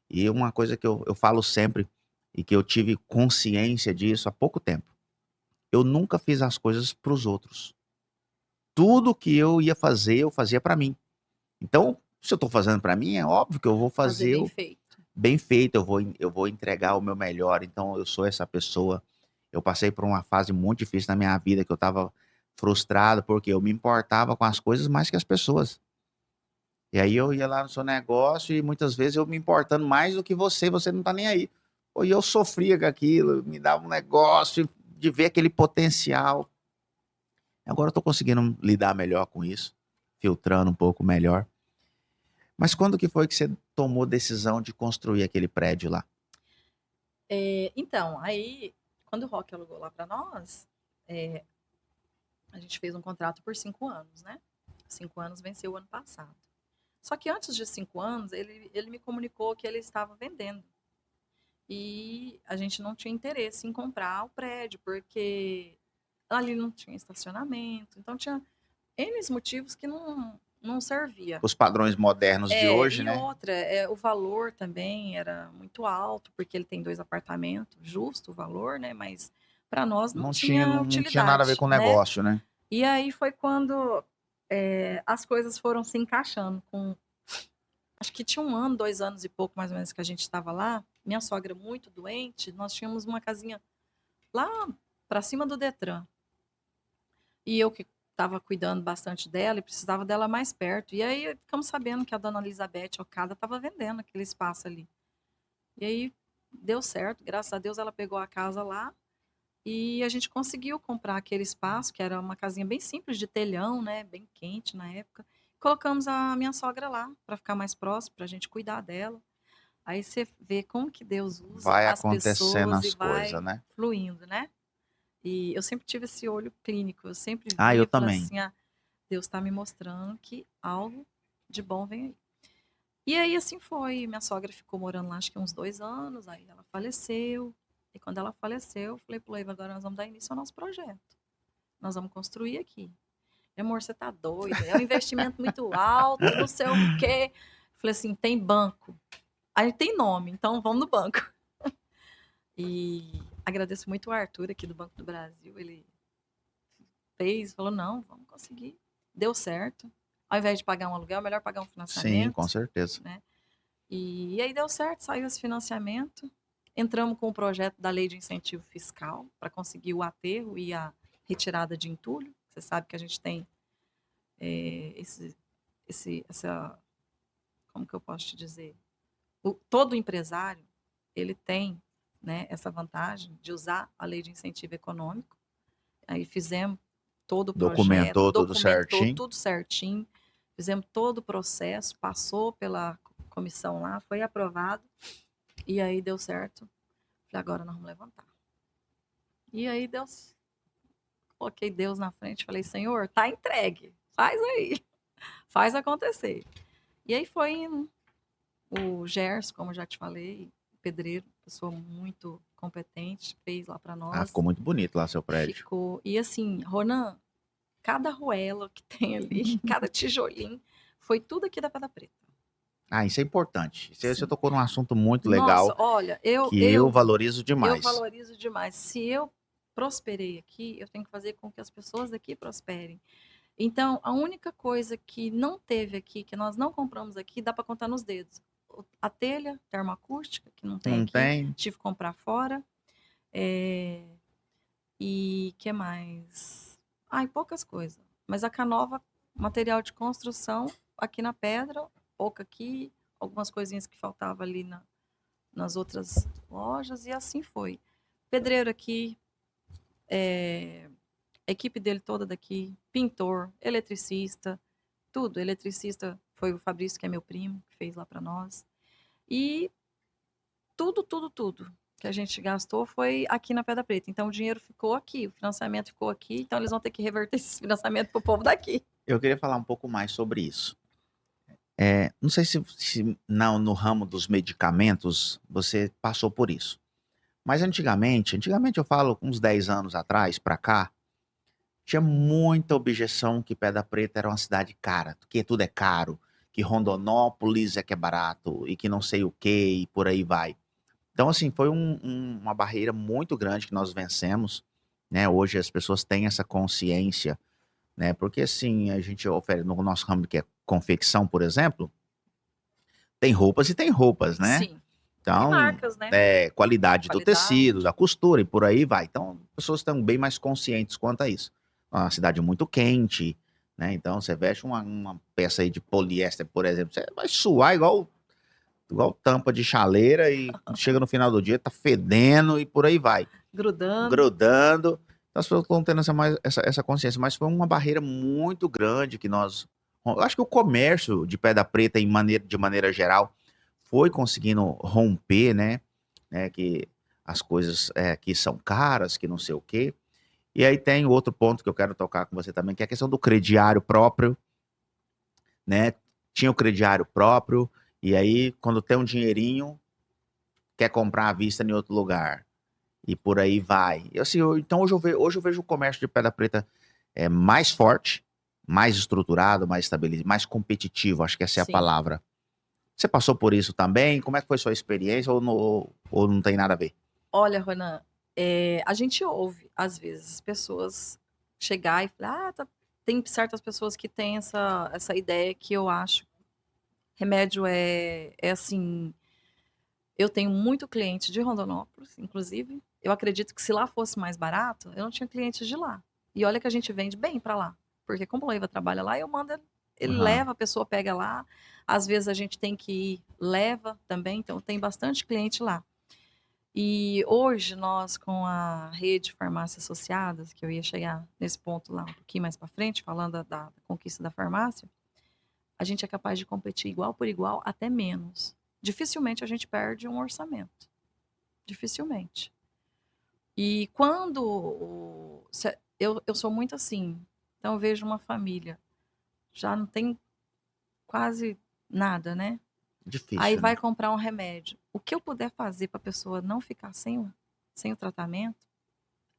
E uma coisa que eu falo sempre, e que eu tive consciência disso há pouco tempo, eu nunca fiz as coisas para os outros. Tudo que eu ia fazer, eu fazia para mim. Então, se eu estou fazendo para mim, é óbvio que eu vou Fazer fazer bem feito. bem feito, eu vou entregar o meu melhor. Então, eu sou essa pessoa. Eu passei por uma fase muito difícil na minha vida, que eu estava frustrado, porque eu me importava com as coisas mais que as pessoas. E aí eu ia lá no seu negócio e muitas vezes eu me importando mais do que você não tá nem aí. E eu sofria com aquilo, me dava um negócio de ver aquele potencial. Agora eu tô conseguindo lidar melhor com isso, filtrando um pouco melhor. Mas quando que foi que você tomou decisão de construir aquele prédio lá? Então, aí, quando o Rock alugou lá para nós, a gente fez um contrato por 5 anos, né? 5 anos venceu o ano passado. Só que antes de 5 anos, ele me comunicou que ele estava vendendo. E a gente não tinha interesse em comprar o prédio, porque ali não tinha estacionamento. Então, tinha N motivos que não servia. Os padrões modernos de hoje, E né? outra, o valor também era muito alto, porque ele tem 2 apartamentos, justo o valor, né? Mas para nós não tinha Não tinha nada a ver utilidade, com o né? negócio, né? E aí foi quando as coisas foram se encaixando. Acho que tinha 1 ano, 2 anos e pouco mais ou menos que a gente estava lá. Minha sogra muito doente, nós tínhamos uma casinha lá para cima do Detran. E eu que estava cuidando bastante dela e precisava dela mais perto. E aí ficamos sabendo que a dona Elizabeth Okada estava vendendo aquele espaço ali. E aí deu certo, graças a Deus ela pegou a casa lá e a gente conseguiu comprar aquele espaço, que era uma casinha bem simples de telhão, né, bem quente na época. Colocamos a minha sogra lá para ficar mais próximo, para a gente cuidar dela. Aí você vê como que Deus usa Vai as acontecendo pessoas e as coisas, vai né? fluindo, né? E eu sempre tive esse olho clínico, eu sempre Ah, eu via, falando também. assim, Deus está me mostrando que algo de bom vem aí. E aí assim foi, minha sogra ficou morando lá acho que uns 2 anos, aí ela faleceu. E quando ela faleceu, eu falei pro Leiva, agora nós vamos dar início ao nosso projeto. Nós vamos construir aqui. Amor, você tá doido? É um investimento muito alto, não sei o quê. Eu falei assim, tem banco. Aí tem nome, então vamos no banco. E agradeço muito o Arthur aqui do Banco do Brasil. Ele falou, não, vamos conseguir. Deu certo. Ao invés de pagar um aluguel, é melhor pagar um Sim, com financiamento, certeza. né? E aí deu certo, saiu esse financiamento. Entramos com o projeto da Lei de Incentivo Fiscal para conseguir o aterro e a retirada de entulho. Você sabe que a gente tem essa, como que eu posso te dizer? Todo empresário, ele tem, né, essa vantagem de usar a Lei de Incentivo Econômico. Aí fizemos todo o projeto, Documentou tudo documentou certinho. tudo certinho, fizemos todo o processo, passou pela comissão lá, foi aprovado, e aí deu certo. Falei, agora nós vamos levantar. E aí coloquei Deus na frente, falei, Senhor, tá entregue, faz aí. Faz acontecer. E aí foi indo. O Gerson, como eu já te falei, pedreiro, pessoa muito competente, fez lá para Ah, nós. ficou muito bonito lá seu prédio. Ficou. E assim, Ronan, cada arruela que tem ali, cada tijolinho, foi tudo aqui da Pedra Preta. Ah, isso é importante. Você Sim. tocou num assunto muito Nossa, legal olha, que eu valorizo eu demais. valorizo demais. Se eu prosperei aqui, eu tenho que fazer com que as pessoas daqui prosperem. Então, a única coisa que não teve aqui, que nós não compramos aqui, dá para contar nos dedos. A telha termoacústica, que não tem Não aqui, tem? tive que comprar fora. E que mais? Ai, poucas coisas. Mas a Canova, material de construção, aqui na pedra, pouco aqui, algumas coisinhas que faltavam ali nas outras lojas, e assim foi. Pedreiro aqui, a equipe dele toda daqui, pintor, eletricista, tudo. Eletricista foi o Fabrício, que é meu primo, que fez lá para nós. E tudo que a gente gastou foi aqui na Pedra Preta. Então o dinheiro ficou aqui, o financiamento ficou aqui, então eles vão ter que reverter esse financiamento pro povo daqui. Eu queria falar um pouco mais sobre isso. Não sei se no ramo dos medicamentos você passou por isso. Mas antigamente eu falo uns 10 anos atrás para cá, tinha muita objeção que Pedra Preta era uma cidade cara, que tudo é caro, que Rondonópolis é que é barato e que não sei o que e por aí vai. Então, assim, foi uma barreira muito grande que nós vencemos, né? Hoje as pessoas têm essa consciência, né? Porque, assim, a gente oferece, no nosso ramo que é confecção, por exemplo, tem roupas e tem roupas, né? Sim. E Então, marcas, né? qualidade do tecido, Qualidade. da costura e por aí vai. Então, as pessoas estão bem mais conscientes quanto a isso. É uma cidade muito quente, né? Então, você veste uma peça aí de poliéster, por exemplo, você vai suar igual tampa de chaleira e chega no final do dia, tá fedendo e por aí vai. Grudando. Grudando. Então, as pessoas estão tendo essa consciência, mas foi uma barreira muito grande que nós. Eu acho que o comércio de Pedra Preta, de maneira geral, foi conseguindo romper, né, que as coisas aqui são caras, que não sei o quê. E aí tem outro ponto que eu quero tocar com você também, que é a questão do crediário próprio, né? Tinha o crediário próprio, e aí, quando tem um dinheirinho, quer comprar à vista em outro lugar. E por aí vai. E, assim, então hoje eu vejo o comércio de Pedra Preta mais forte, mais estruturado, mais estabelecido, mais competitivo, acho que essa é a Sim. palavra. Você passou por isso também? Como é que foi sua experiência ou não tem nada a ver? Olha, Ronan, a gente ouve, às vezes, pessoas chegar e falar, tem certas pessoas que têm essa ideia que eu acho. Remédio é assim, eu tenho muito cliente de Rondonópolis, inclusive. Eu acredito que se lá fosse mais barato, eu não tinha clientes de lá. E olha que a gente vende bem para lá. Porque como o Leiva trabalha lá, eu mando ele Aham. leva, a pessoa pega lá. Às vezes a gente tem que ir, leva também, então tem bastante cliente lá. E hoje nós, com a rede de farmácias associadas, que eu ia chegar nesse ponto lá um pouquinho mais para frente, falando da conquista da farmácia, a gente é capaz de competir igual por igual, até menos. Dificilmente a gente perde um orçamento. Dificilmente. E quando eu sou muito assim, então eu vejo uma família, já não tem quase nada, né? Aí Difícil, né? vai comprar um remédio. O que eu puder fazer para a pessoa não ficar sem o tratamento,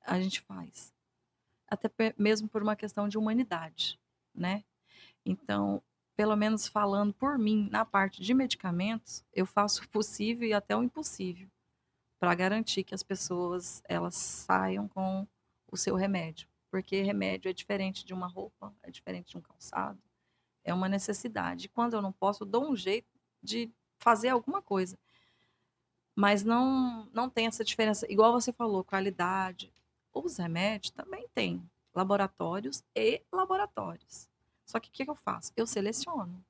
a gente faz. Até mesmo por uma questão de humanidade, né? Então, pelo menos falando por mim, na parte de medicamentos, eu faço o possível e até o impossível para garantir que as pessoas elas saiam com o seu remédio, porque remédio é diferente de uma roupa, é diferente de um calçado, é uma necessidade. Quando eu não posso, eu dou um jeito de fazer alguma coisa, mas não tem essa diferença. Igual você falou, qualidade. Os remédios também têm laboratórios e laboratórios. Só que o que eu faço? Eu seleciono.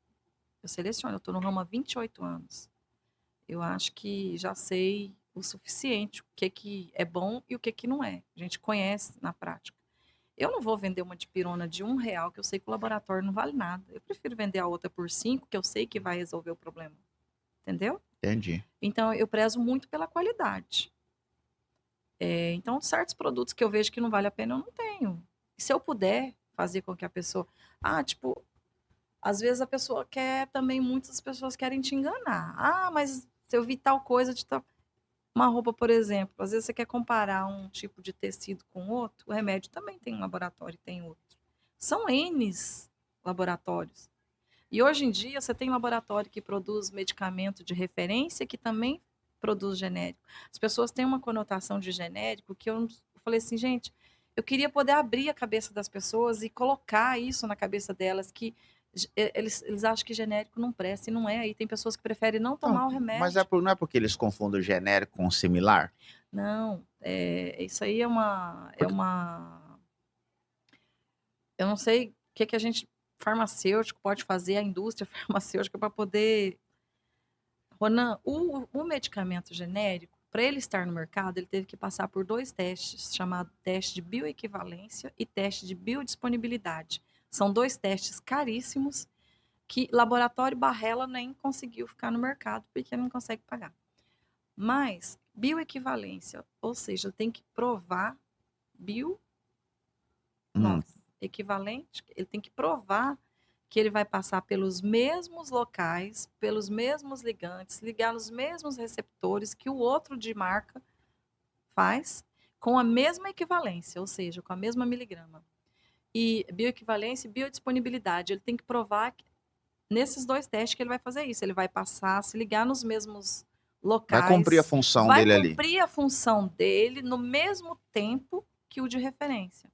Eu estou no ramo há 28 anos. Eu acho que já sei o suficiente, o que é bom e o que não é. A gente conhece na prática. Eu não vou vender uma dipirona de R$ 1, que eu sei que o laboratório não vale nada. Eu prefiro vender a outra por 5, que eu sei que vai resolver o problema. Entendeu? Entendi. Então, eu prezo muito pela qualidade. Então, certos produtos que eu vejo que não vale a pena, eu não tenho. E se eu puder fazer com que a pessoa... tipo, Às vezes a pessoa quer também, muitas pessoas querem te enganar. Ah, mas se eu vi tal coisa de tal. Uma roupa, por exemplo, às vezes você quer comparar um tipo de tecido com outro, o remédio também tem um laboratório e tem outro. São N's laboratórios. E hoje em dia você tem laboratório que produz medicamento de referência que também produz genérico. As pessoas têm uma conotação de genérico que eu falei assim, gente, eu queria poder abrir a cabeça das pessoas e colocar isso na cabeça delas, que eles acham que genérico não presta, e não é. Aí tem pessoas que preferem não Não, tomar o mas remédio. não é porque eles confundem o genérico com o similar? Não, isso aí eu não sei o que a gente, farmacêutico, pode fazer, a indústria farmacêutica, para poder... Ronan, o medicamento genérico, para ele estar no mercado, ele teve que passar por 2 testes, chamado teste de bioequivalência e teste de biodisponibilidade. São 2 testes caríssimos que laboratório Barrela nem conseguiu ficar no mercado porque não consegue pagar. Mas bioequivalência, ou seja, tem que provar Hum, equivalente, ele tem que provar que ele vai passar pelos mesmos locais, pelos mesmos ligantes, ligar nos mesmos receptores que o outro de marca faz, com a mesma equivalência, ou seja, com a mesma miligrama. E bioequivalência e biodisponibilidade, ele tem que provar que, nesses 2 testes, que ele vai fazer isso, ele vai passar a se ligar nos mesmos vai cumprir a locais, função vai dele ali. cumprir a função dele no mesmo tempo que o de referência.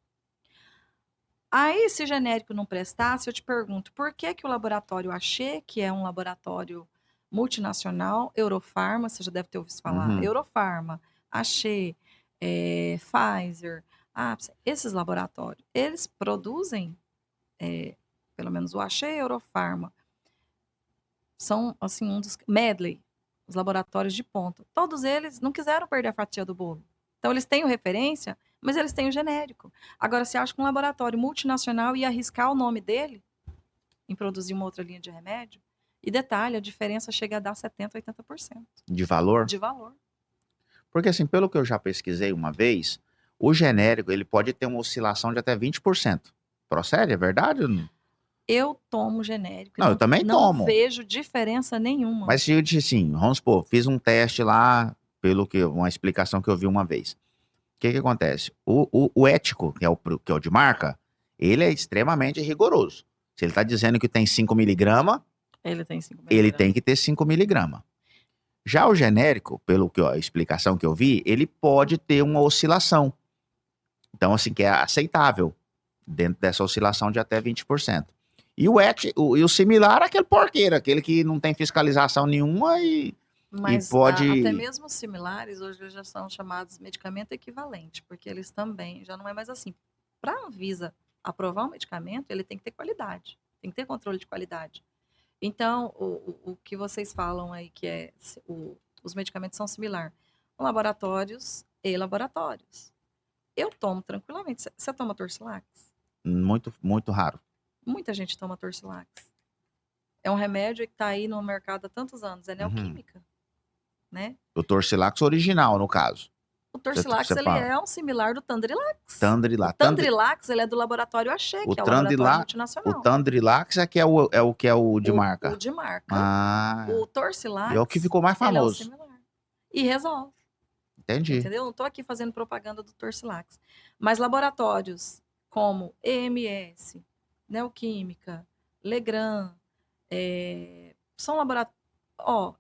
Aí, se genérico não prestasse, eu te pergunto, por que que o laboratório Axê, que é um laboratório multinacional, Eurofarma, você já deve ter ouvido falar, Uhum. Eurofarma, Axê, Pfizer, esses laboratórios, eles produzem, pelo menos o Axê e Eurofarma, são, assim, um dos... Medley, os laboratórios de ponta. Todos eles não quiseram perder a fatia do bolo. Então, eles têm o referência, mas eles têm o genérico. Agora, você acha que um laboratório multinacional ia arriscar o nome dele em produzir uma outra linha de remédio? E detalhe, a diferença chega a dar 70%, 80% De valor? de valor. Porque assim, pelo que eu já pesquisei uma vez, o genérico ele pode ter uma oscilação de até 20%. Procede? É verdade? Eu tomo genérico e Não, eu também não tomo. vejo diferença nenhuma. Mas se eu disse assim, vamos supor, fiz um teste lá, uma explicação que eu vi uma vez. O que que acontece? O ético, que é o de marca, ele é extremamente rigoroso. Se ele está dizendo que tem 5 miligramas, Ele tem 5 ele tem miligramas. que ter 5 miligramas. Já o genérico, a explicação que eu vi, ele pode ter uma oscilação. Então, assim, que é aceitável dentro dessa oscilação de até 20%. E o similar é aquele porqueiro, aquele que não tem fiscalização nenhuma e Mas até pode... mesmo os similares hoje já são chamados medicamento equivalente, porque eles também, já não é mais assim. Para a Anvisa aprovar um medicamento, ele tem que ter qualidade, tem que ter controle de qualidade. Então, o que vocês falam aí, que os medicamentos são similar, laboratórios e laboratórios. Eu tomo tranquilamente. Você toma Torcilax? Muito, muito raro. Muita gente toma Torcilax. É um remédio que está aí no mercado há tantos anos, é Uhum. neoquímica, né? O Torcilax original, no caso. O Você Torcilax, ele fala. é um similar do Tandrilax. O Tandrilax. Tandrilax, ele é do laboratório Axê, O que é o laboratório Tandrilax, o multinacional. Tandrilax é que é o de O marca. de marca. Ah, O é o que Torcilax, ficou mais ele é o famoso. similar. E resolve, Entendi. entendeu? Não estou aqui fazendo propaganda do Torcilax. Mas laboratórios como EMS, Neoquímica, Legrand, são laboratórios...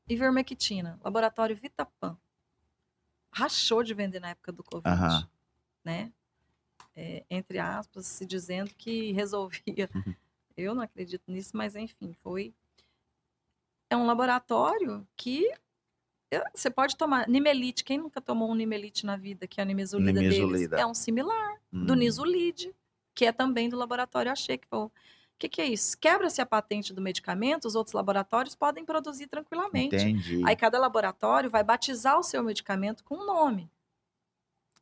Ivermectina, laboratório Vitapan. Rachou de vender na época do Covid, Aham. né? Entre aspas, se dizendo que resolvia. Uhum. Eu não acredito nisso, mas enfim, foi. É um laboratório que você pode tomar Nimelite. Quem nunca tomou um Nimelite na vida, que é a nimesulida deles? Nimesulida. É um similar do Nisulide, que é também do laboratório Axê, que falou. O que é isso? Quebra-se a patente do medicamento, os outros laboratórios podem produzir tranquilamente. Entendi. Aí cada laboratório vai batizar o seu medicamento com um nome.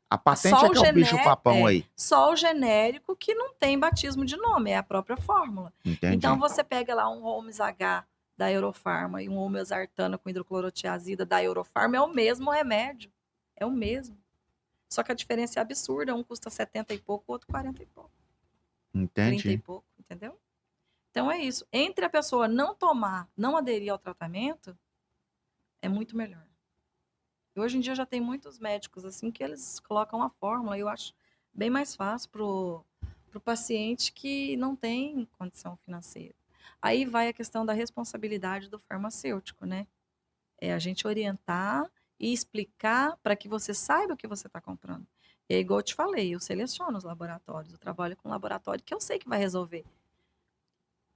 A patente é que é o bicho papão aí. Só o genérico que não tem batismo de nome, é a própria fórmula. Entendi. Então você pega lá um Holmes H da Eurofarma e um Olmesartana com hidroclorotiazida da Eurofarma, é o mesmo remédio. É o mesmo. Só que a diferença é absurda, um custa 70 e pouco, o outro 40 e pouco. 30 e Entendi. pouco, entendeu? Então é isso. Entre a pessoa não tomar, não aderir ao tratamento, é muito melhor. E hoje em dia já tem muitos médicos assim que eles colocam a fórmula, e eu acho bem mais fácil pro paciente que não tem condição financeira. Aí vai a questão da responsabilidade do farmacêutico, né? É a gente orientar e explicar para que você saiba o que você está comprando. E é igual eu te falei, eu seleciono os laboratórios, eu trabalho com um laboratório que eu sei que vai resolver.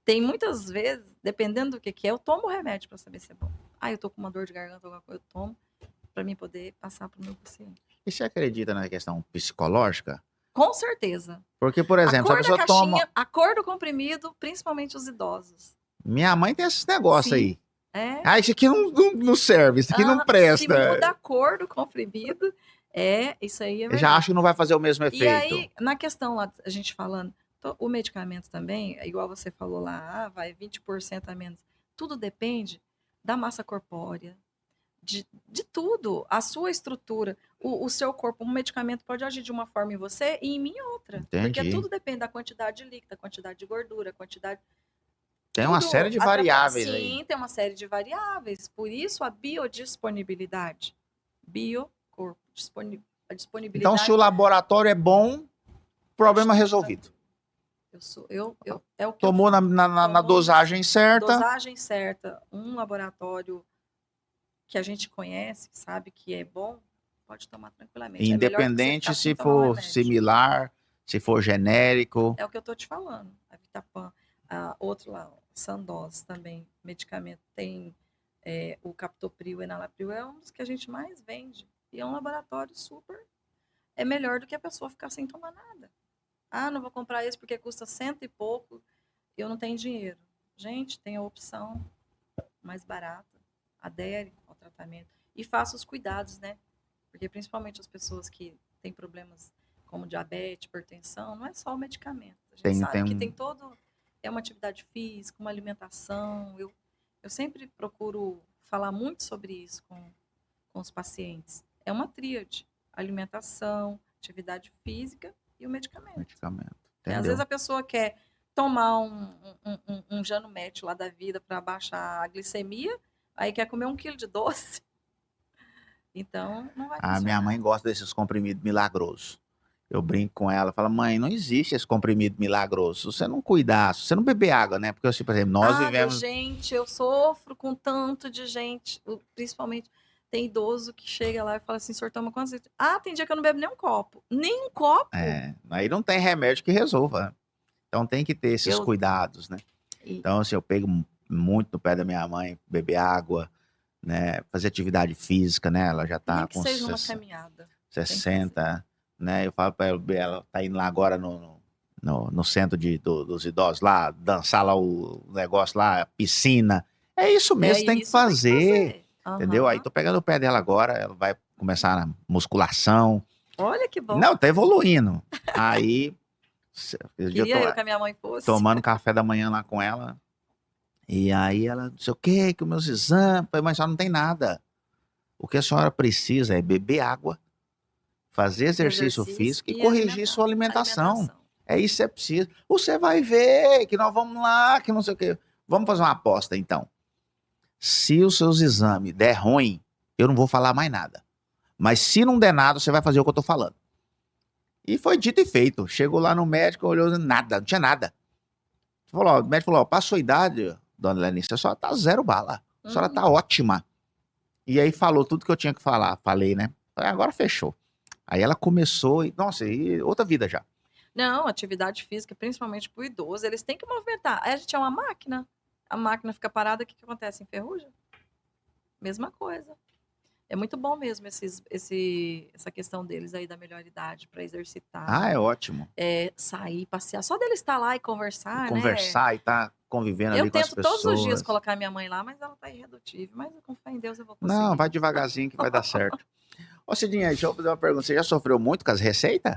Tem muitas vezes, dependendo do que é, eu tomo o remédio para saber se é bom. Ah, eu tô com uma dor de garganta, alguma coisa, eu tomo para mim poder passar para o meu paciente. E você acredita na questão psicológica? Com certeza. Porque, por exemplo, se a A cor da pessoa toma. caixinha, a cor do comprimido, principalmente os idosos. Minha mãe tem esses negócios Sim. aí. É. Ah, isso aqui não serve, isso aqui não Se presta. muda a cor do comprimido, isso aí é Eu verdade. já acho que não vai fazer o mesmo E efeito. aí, na questão lá, a gente falando, o medicamento também, igual você falou lá, vai 20% a menos. Tudo depende da massa corpórea, de tudo, a sua estrutura, o seu corpo. Um medicamento pode agir de uma forma em você e em mim outra. Porque Entendi. tudo depende da quantidade de líquido, da quantidade de gordura, quantidade. Tem uma série de variáveis aí. Sim, tem uma série de variáveis. Por isso a biodisponibilidade. Biocorpo, a disponibilidade. Então, se o laboratório é bom, problema resolvido. É o que Tomou na dosagem certa. Dosagem certa, um laboratório que a gente conhece, que sabe que é bom, pode tomar tranquilamente. Independente se for similar, se for genérico. É o que eu tô te falando. A Vitapan, outro lá, Sandoz também, medicamento, tem o Captopril, o Enalapril, é um dos que a gente mais vende. E é um laboratório super... É melhor do que a pessoa ficar sem tomar nada. Ah, não vou comprar esse porque custa 100 e pouco e eu não tenho dinheiro. Gente, tem a opção mais barata. Adere ao tratamento. E faça os cuidados, né? Porque principalmente as pessoas que têm problemas como diabetes, hipertensão, não é só o medicamento. A gente sabe que tem todo... É uma atividade física, uma alimentação. Eu sempre procuro falar muito sobre isso com os pacientes. É uma tríade. Alimentação, atividade física e o medicamento. Às vezes a pessoa quer tomar um Janumete lá da vida para baixar a glicemia, aí quer comer 1 quilo de doce. Então, não vai funcionar. A minha mãe gosta desses comprimidos milagrosos. Eu brinco com ela, falo, mãe, não existe esse comprimido milagroso. Se você não cuidar, se você não beber água, né? Porque, assim, por exemplo, nós vivemos... Gente, eu sofro com tanto de gente, principalmente... Tem idoso que chega lá e fala assim, senhor, toma quantos litros? Ah, tem dia que eu não bebo nem um copo. Nem um copo? Aí não tem remédio que resolva. Então tem que ter esses cuidados, né? Então, assim, eu pego muito no pé da minha mãe, beber água, né? Fazer atividade física, né? Ela já tá com seja uma caminhada. 60, né? Eu falo pra ela tá indo lá agora no centro dos idosos lá, dançar lá o negócio lá, piscina. É isso mesmo, tem que fazer. Entendeu? Aí tô pegando o pé dela agora, ela vai começar na musculação. Olha que bom. Não, tá evoluindo. Aí, queria eu que a minha mãe fosse. Tomando café da manhã lá com ela. E aí ela, não sei o quê, que os meus exames, mas só não tem nada. O que a senhora precisa é beber água, fazer exercício físico e corrigir sua alimentação. É isso que você precisa. Você vai ver que nós vamos lá, que não sei o quê. Vamos fazer uma aposta, então. Se os seus exames der ruim, eu não vou falar mais nada. Mas se não der nada, você vai fazer o que eu tô falando. E foi dito e feito. Chegou lá no médico, olhou, nada, não tinha nada. O médico falou, para a sua idade, dona Lenice, a senhora tá 0 bala. A senhora tá ótima. E aí falou tudo que eu tinha que falar. Falei, né? Agora fechou. Aí ela começou, nossa, e outra vida já. Não, atividade física, principalmente pro idoso, eles têm que movimentar. Aí a gente é uma máquina. A máquina fica parada, o que acontece? Enferruja? Mesma coisa. É muito bom mesmo essa questão deles aí da melhor idade para exercitar. Ah, é ótimo. Sair, passear. Só deles estar lá e conversar, conversar, né? E estar convivendo ali com as pessoas. Eu tento todos os dias colocar minha mãe lá, mas ela tá irredutível. Mas com fé em Deus eu vou conseguir. Não, vai devagarzinho que vai dar certo. Ô, Cidinha, deixa eu fazer uma pergunta. Você já sofreu muito com as receitas?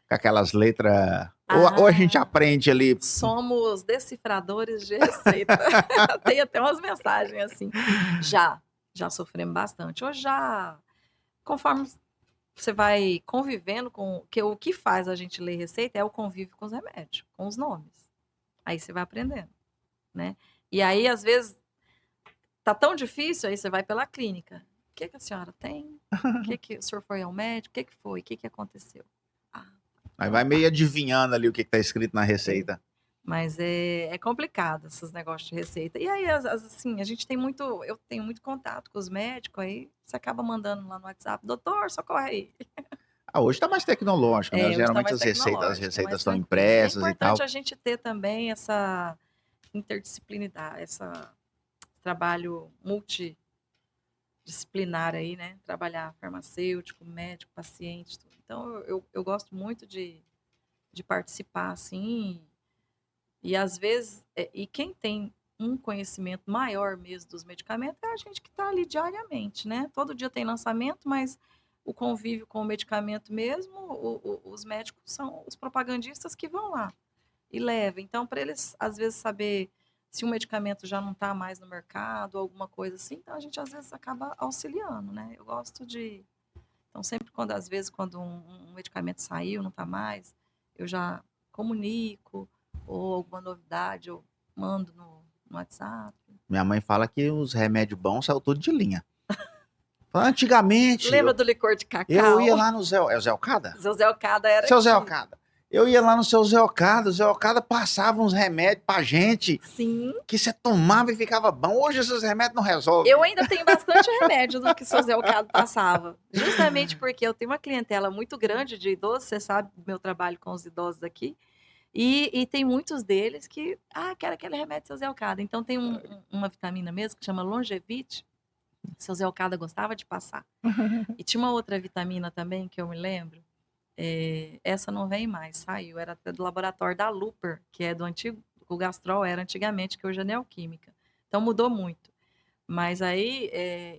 Com aquelas letras... Ou a gente aprende ali... Somos decifradores de receita. Tem até umas mensagens assim. Já sofremos bastante. Ou conforme você vai convivendo com... o que faz a gente ler receita é o convívio com os remédios, com os nomes. Aí você vai aprendendo. né? E aí, às vezes, tá tão difícil, aí você vai pela clínica. O que a senhora tem? O que o senhor foi ao médico? O que foi? O que aconteceu? Ah, Aí então vai tá. meio adivinhando ali o que está escrito na receita. Mas é complicado esses negócios de receita. E aí, assim, eu tenho muito contato com os médicos, aí você acaba mandando lá no WhatsApp, doutor, socorre aí. Hoje está mais tecnológico, né? Hoje está Geralmente mais as tecnológico, tá receitas mais estão tranquilo. E é impressas e importante tal. a gente ter também essa interdisciplinaridade, esse trabalho multidisciplinar aí, né? Trabalhar farmacêutico, médico, paciente, tudo. Então, eu gosto muito de participar, assim, e às vezes, e quem tem um conhecimento maior mesmo dos medicamentos é a gente que está ali diariamente, né? Todo dia tem lançamento, mas o convívio com o medicamento mesmo, os médicos são os propagandistas que vão lá e levam. Então, para eles, às vezes, saber se um medicamento já não está mais no mercado, alguma coisa assim, então a gente, às vezes, acaba auxiliando, né? Eu gosto de... Então, sempre às vezes, quando um medicamento saiu, não está mais, eu já comunico, ou alguma novidade, eu mando no WhatsApp. Minha mãe fala que os remédios bons saiu tudo de linha. Antigamente, Lembra do licor de eu ia cacau? lá no Zé... É o Zé Ocada? Seu Zé Ocada era Seu Zé aqui. Ocada. Eu ia lá no seu Zé Ocada, o Zé Ocada passava uns remédios pra gente Sim. que você tomava e ficava bom. Hoje esses remédios não resolvem. Eu ainda tenho bastante remédio do que o seu Zé Ocado passava. Justamente porque eu tenho uma clientela muito grande de idosos, você sabe do meu trabalho com os idosos aqui, e tem muitos deles que, quero aquele remédio do seu Zé Ocada. Então tem uma vitamina mesmo que chama Longevite, seu Zé Ocada gostava de passar. E tinha uma outra vitamina também que eu me lembro, essa não vem mais, saiu, era até do laboratório da Luper, que é do antigo, o Gastrol era antigamente, que hoje é Neoquímica. Então mudou muito. Mas aí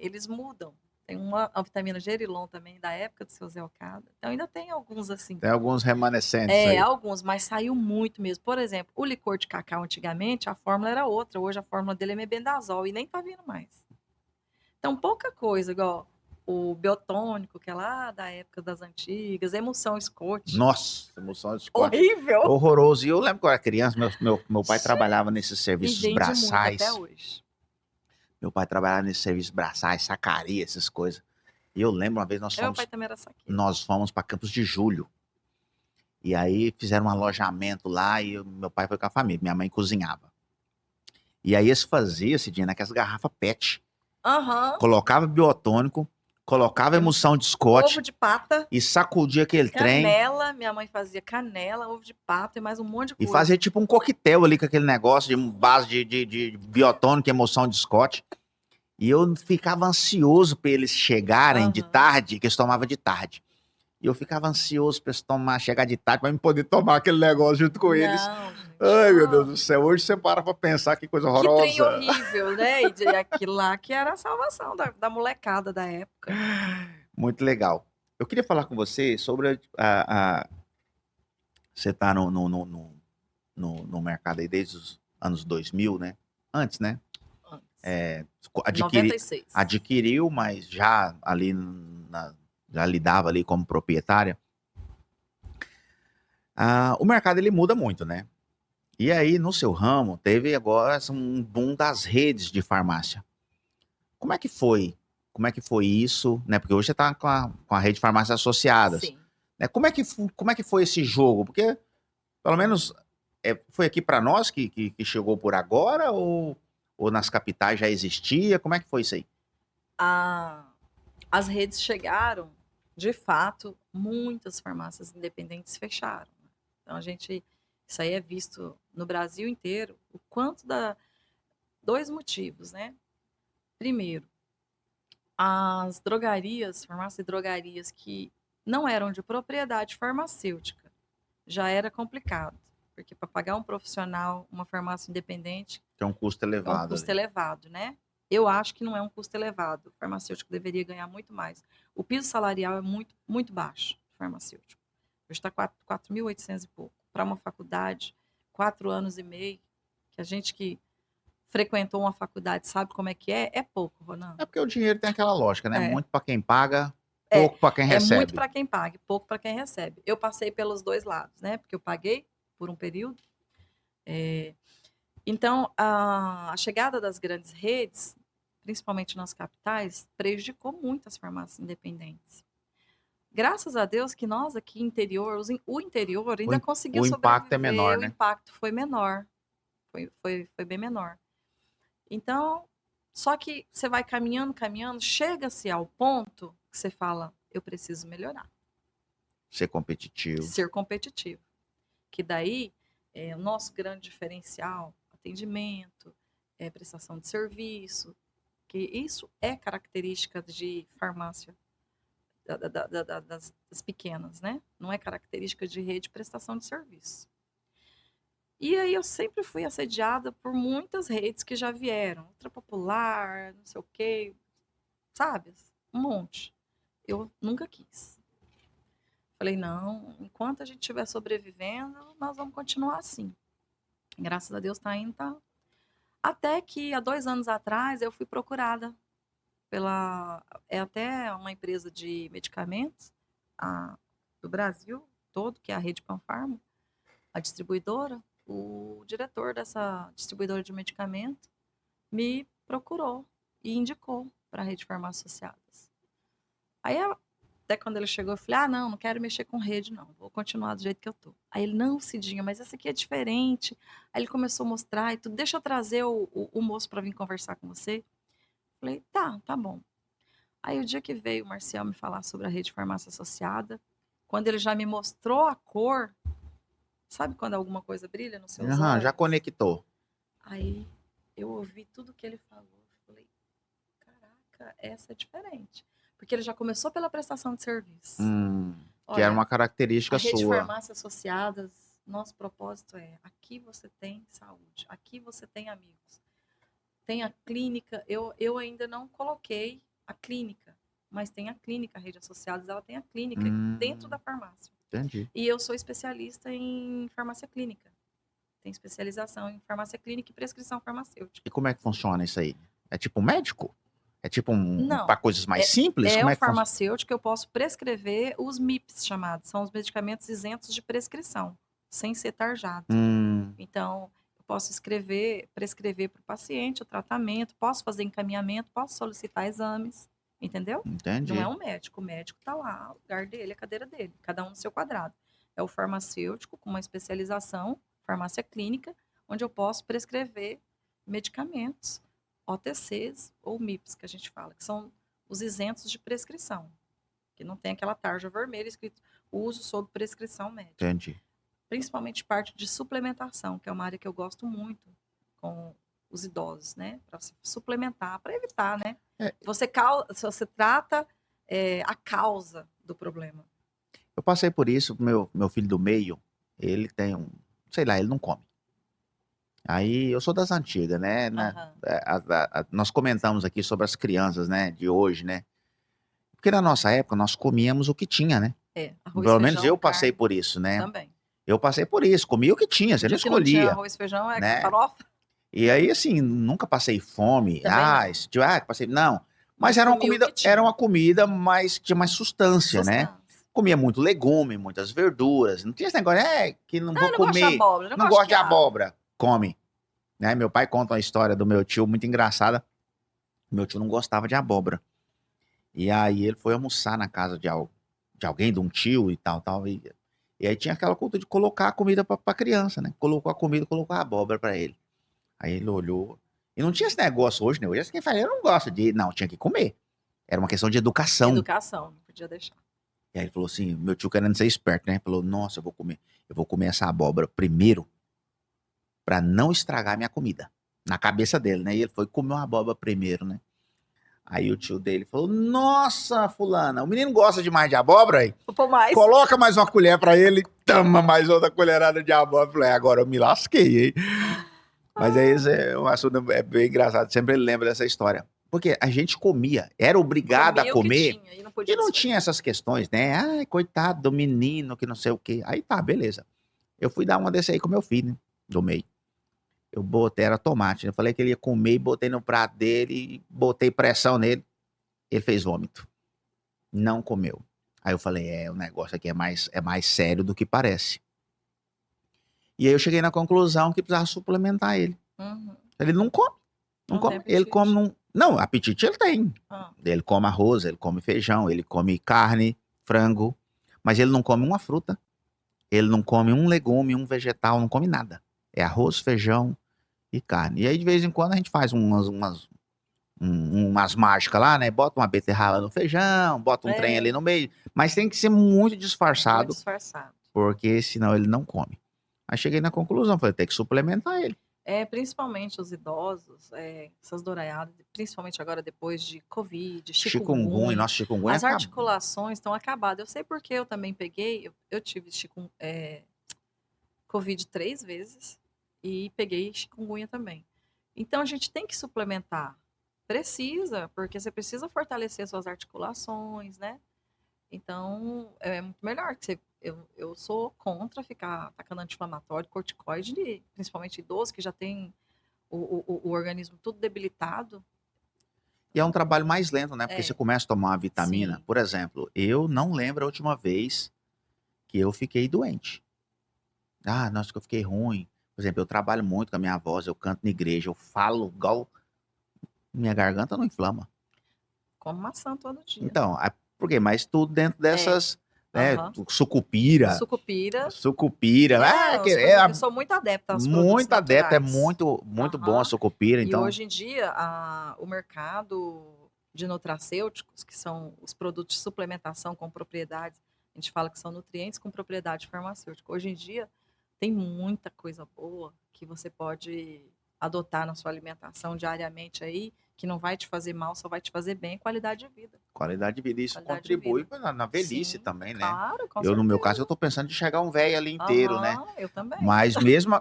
eles mudam. Tem a vitamina Gerilon também, da época do seu Zé Ocada. Então ainda tem alguns assim. Tem alguns remanescentes aí. Alguns, mas saiu muito mesmo. Por exemplo, o licor de cacau antigamente, a fórmula era outra. Hoje a fórmula dele é mebendazol e nem tá vindo mais. Então pouca coisa, igual o biotônico, que é lá da época das antigas, emulsão Scott. Nossa, emoção de Scott. Horrível! Horroroso. E eu lembro que eu era criança, meu pai trabalhava nesses E serviços vende muito braçais. até hoje. Meu pai trabalhava nesses serviços braçais, sacaria, essas coisas. E eu lembro uma vez Meu pai também era saqueiro. nós fomos para Campos de Julho. E aí fizeram um alojamento lá e meu pai foi com a família. Minha mãe cozinhava. E aí eles faziam, Cidinha, naquelas garrafas PET. Aham. Colocava biotônico, colocava emulsão de Scott Ovo de pata. e sacudia aquele trem. Canela, minha mãe fazia canela, ovo de pato e mais um monte de E coisa. fazia tipo um coquetel ali com aquele negócio de base de biotônico e emulsão de Scott. E eu ficava ansioso para eles chegarem de tarde, que eles tomavam de tarde. E eu ficava ansioso para eles chegar de tarde para eu poder tomar aquele negócio junto com eles. Gente. Ai, meu Deus do céu. Hoje você para pensar que coisa horrorosa. Que trem horrível, né? E aquilo lá que era a salvação da molecada da época. Muito legal. Eu queria falar com você sobre você tá no mercado aí desde os anos 2000, né? Antes, né? Antes. 96. Adquiriu, mas já ali já lidava ali como proprietária. O mercado ele muda muito, né? E aí, no seu ramo, teve agora um boom das redes de farmácia. Como é que foi? Como é que foi isso? Né? Porque hoje você está com a rede de farmácias associadas. Sim. Né? Como é que foi esse jogo? Porque, pelo menos, foi aqui para nós que chegou por agora ou nas capitais já existia? Como é que foi isso aí? As redes chegaram, de fato, muitas farmácias independentes fecharam. Então, isso aí é visto no Brasil inteiro, o quanto dois motivos, né? Primeiro, as drogarias, farmácias e drogarias que não eram de propriedade farmacêutica, já era complicado, porque para pagar um profissional, uma farmácia independente, tem um custo elevado. É um custo elevado, né? Eu acho que não é um custo elevado. O farmacêutico deveria ganhar muito mais. O piso salarial é muito, muito baixo do farmacêutico. Hoje está 4.800 e pouco. Para uma faculdade, 4 anos e meio, que a gente que frequentou uma faculdade sabe como é que é pouco, Ronan. É porque o dinheiro tem aquela lógica, né? Muito para quem paga, pouco para quem recebe. É muito para quem paga, pouco para quem recebe. Eu passei pelos dois lados, né? Porque eu paguei por um período. Então, a chegada das grandes redes, principalmente nas capitais, prejudicou muito as farmácias independentes. Graças a Deus que nós aqui interior, o interior O, ainda im- conseguiu o impacto é sobreviver, menor, o né? impacto foi menor, foi bem menor. Então, só que você vai caminhando, caminhando, chega-se ao ponto que você fala, eu preciso melhorar, Ser competitivo. ser competitivo. Que daí, o nosso grande diferencial, atendimento, prestação de serviço, que isso é característica de farmácia das pequenas, né? Não é característica de rede de prestação de serviço. E aí eu sempre fui assediada por muitas redes que já vieram. Ultra Popular, não sei o quê, sabe? Um monte. Eu nunca quis. Falei, não, enquanto a gente estiver sobrevivendo, nós vamos continuar assim. Graças a Deus tá indo, tá. Até que há 2 anos atrás eu fui procurada é até uma empresa de medicamentos do Brasil todo, que é a Rede Panfarma, a distribuidora. O diretor dessa distribuidora de medicamento me procurou e indicou para a Rede Farmácias Associadas. Aí, até quando ele chegou, eu falei, não quero mexer com rede, não, vou continuar do jeito que eu tô. Aí ele, não, Cidinha, mas essa aqui é diferente. Aí ele começou a mostrar e tudo, deixa eu trazer o moço para vir conversar com você. Falei, tá bom. Aí o dia que veio o Marcial me falar sobre a Rede Farmácia Associada, quando ele já me mostrou a cor, sabe quando alguma coisa brilha nos seus Aham, já olhos? conectou. Aí eu ouvi tudo que ele falou. Falei, caraca, essa é diferente. Porque ele já começou pela prestação de serviço. Que era Olha, uma a característica Rede sua. Farmácias Associadas, nosso propósito é, aqui você tem saúde, aqui você tem amigos. Tem a clínica, eu ainda não coloquei a clínica, mas tem a clínica, a Rede Associadas, ela tem a clínica dentro da farmácia. Entendi. E eu sou especialista em farmácia clínica. Tem especialização em farmácia clínica e prescrição farmacêutica. E como é que funciona isso aí? É tipo um médico? É tipo Não, para coisas mais simples? é Como o é que funciona? farmacêutico que eu posso prescrever os MIPs chamados, são os medicamentos isentos de prescrição, sem ser tarjado. Então, eu posso prescrever para o paciente o tratamento, posso fazer encaminhamento, posso solicitar exames, entendeu? Entendi. Não é um médico, o médico está lá, o lugar dele, a cadeira dele, cada um no seu quadrado. É o farmacêutico com uma especialização, farmácia clínica, onde eu posso prescrever medicamentos, OTCs ou MIPs, que a gente fala, que são os isentos de prescrição, que não tem aquela tarja vermelha escrito uso sob prescrição médica. Entendi. Principalmente parte de suplementação, que é uma área que eu gosto muito com os idosos, né? Para suplementar, para evitar, né? Você trata a causa do problema. Eu passei por isso, meu filho do meio, ele tem sei lá, ele não come. Aí eu sou das antigas, né? Nós comentamos aqui sobre as crianças, né, de hoje, né? Porque na nossa época nós comíamos o que tinha, né? Arroz, Pelo menos feijão, eu passei carne, por isso, né? também. Eu passei por isso, comia o que tinha, você O não dia que não tinha escolhia, arroz, feijão, né? farofa. E aí, assim, nunca passei fome. Também não. Passei. Não. Mas comia o que tinha. era uma comida mais, tinha mais sustância, né? Sustância. Comia muito legume, muitas verduras. Não tinha esse negócio, que não vou Eu não gosto de comer. abóbora, Não gosto de abóbora. Come. Né? Meu pai conta uma história do meu tio muito engraçada. Meu tio não gostava de abóbora. E aí ele foi almoçar na casa de alguém, de um tio e tal. E aí tinha aquela cultura de colocar a comida pra criança, né? Colocou a comida, colocou a abóbora pra ele. Aí ele olhou. E não tinha esse negócio hoje, né? Hoje quem fala, eu não gosto de. Não, tinha que comer. Era uma questão de educação. Educação, não podia deixar. E aí ele falou assim: meu tio querendo ser esperto, né? Falou: nossa, eu vou comer essa abóbora primeiro pra não estragar minha comida. Na cabeça dele, né? E ele foi comer uma abóbora primeiro, né? Aí o tio dele falou: nossa, fulana, o menino gosta demais de abóbora aí. Coloca mais uma colher pra ele, toma mais outra colherada de abóbora. Eu falei: agora eu me lasquei, hein? Mas aí um assunto bem engraçado. Sempre ele lembra dessa história. Porque a gente comia, era obrigado a comer. E não tinha essas questões, né? Ai, coitado do menino, que não sei o quê. Aí tá, beleza. Eu fui dar uma desse aí com meu filho, né? Do meio. Eu botei, era tomate. Eu falei que ele ia comer e botei no prato dele, botei pressão nele. Ele fez vômito. Não comeu. Aí eu falei: o negócio aqui é mais sério do que parece. E aí eu cheguei na conclusão que precisava suplementar ele. Uhum. Ele não come. Não Não tem come. Ele come apetite. Não, apetite ele tem. Ah, Ele come arroz, ele come feijão, ele come carne, frango, mas ele não come uma fruta, ele não come um legume, um vegetal, não come nada. É arroz, feijão e carne. E aí, de vez em quando, a gente faz umas mágicas lá, né? Bota uma beterraba no feijão, bota um trem ali é, no meio. Mas tem que ser muito muito disfarçado, disfarçado. porque senão ele não come. Aí cheguei na conclusão, falei, tem que suplementar ele. Principalmente os idosos, essas doraiadas, principalmente agora depois de Covid, Chikungunya, chikungunya, nossa, chikungunya as acabou. articulações estão acabadas. Eu sei porque eu também peguei, eu tive Covid 3 vezes e peguei chikungunya também. Então a gente tem que suplementar. Precisa, porque você precisa fortalecer suas articulações, né? Então é muito melhor que eu sou contra ficar atacando anti-inflamatório, corticoide, principalmente idoso que já tem o organismo tudo debilitado. E é um trabalho mais lento, né? Porque você É, começa a tomar uma vitamina. sim. Por exemplo, eu não lembro a última vez que eu fiquei doente. Ah, nossa, que eu fiquei ruim. Por exemplo, eu trabalho muito com a minha voz, eu canto na igreja, eu falo igual. Minha garganta não inflama. Como maçã todo dia. Então, por quê? Mas tudo dentro É, dessas, né? aham. O Sucupira, sucupira, sucupira. Ah, eu sou muito adepta aos produtos muito adepto, é naturais. muito, muito bom a Aham. sucupira. E Então, hoje em dia, o mercado de nutracêuticos, que são os produtos de suplementação com propriedades, a gente fala que são nutrientes com propriedade farmacêutica. Hoje em dia, tem muita coisa boa que você pode adotar na sua alimentação diariamente aí, que não vai te fazer mal, só vai te fazer bem, qualidade de vida. qualidade de vida, isso Qualidade de contribui vida. na velhice Sim, também, né? claro, com Eu, no meu caso, certeza. eu tô pensando em chegar um velho ali inteiro, né? Aham, eu também. Mas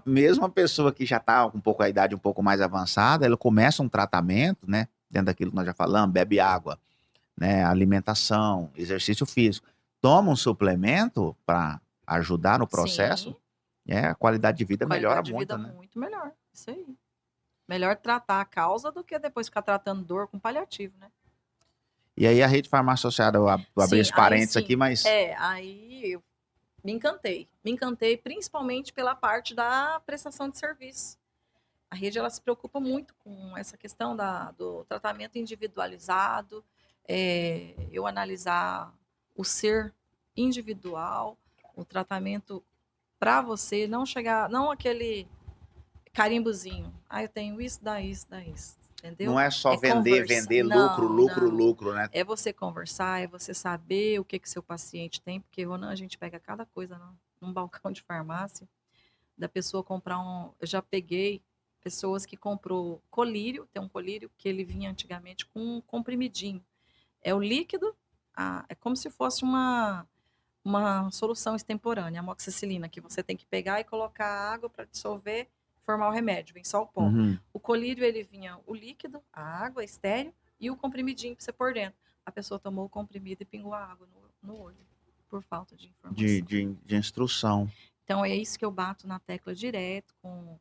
mesmo a pessoa que já tá com um pouco a idade um pouco mais avançada, ela começa um tratamento, né? Dentro daquilo que nós já falamos, bebe água, né? Alimentação, exercício físico. Toma um suplemento para ajudar no processo, Sim, a qualidade de vida melhora qualidade de vida muito, né? muito melhor. Isso aí. Melhor tratar a causa do que depois ficar tratando dor com paliativo, né? E aí a rede farmácia associada, eu abri Sim, esse aí parênteses aqui, sim. mas Aí eu me encantei. Me encantei principalmente pela parte da prestação de serviço. A rede ela se preocupa muito com essa questão do tratamento individualizado, eu analisar o ser individual, o tratamento para você, não chegar, não aquele carimbozinho. Ah, eu tenho isso, dá isso, dá isso. não Entendeu? é só É vender, conversa. vender, lucro, Não, lucro, não. lucro, né? É você conversar, é você saber o que que seu paciente tem, porque Ronan, a gente pega cada coisa num balcão de farmácia, da pessoa comprar eu já peguei pessoas que comprou colírio, tem um colírio que ele vinha antigamente com um comprimidinho. É o líquido, é como se fosse uma solução extemporânea, amoxicilina, que você tem que pegar e colocar água para dissolver, formar o remédio, vem só o pó. Uhum. O colírio, ele vinha o líquido, a água, estéreo, e o comprimidinho para você pôr dentro. A pessoa tomou o comprimido e pingou a água no olho, por falta de De, informação. de, de instrução. Então, é isso que eu bato na tecla direto com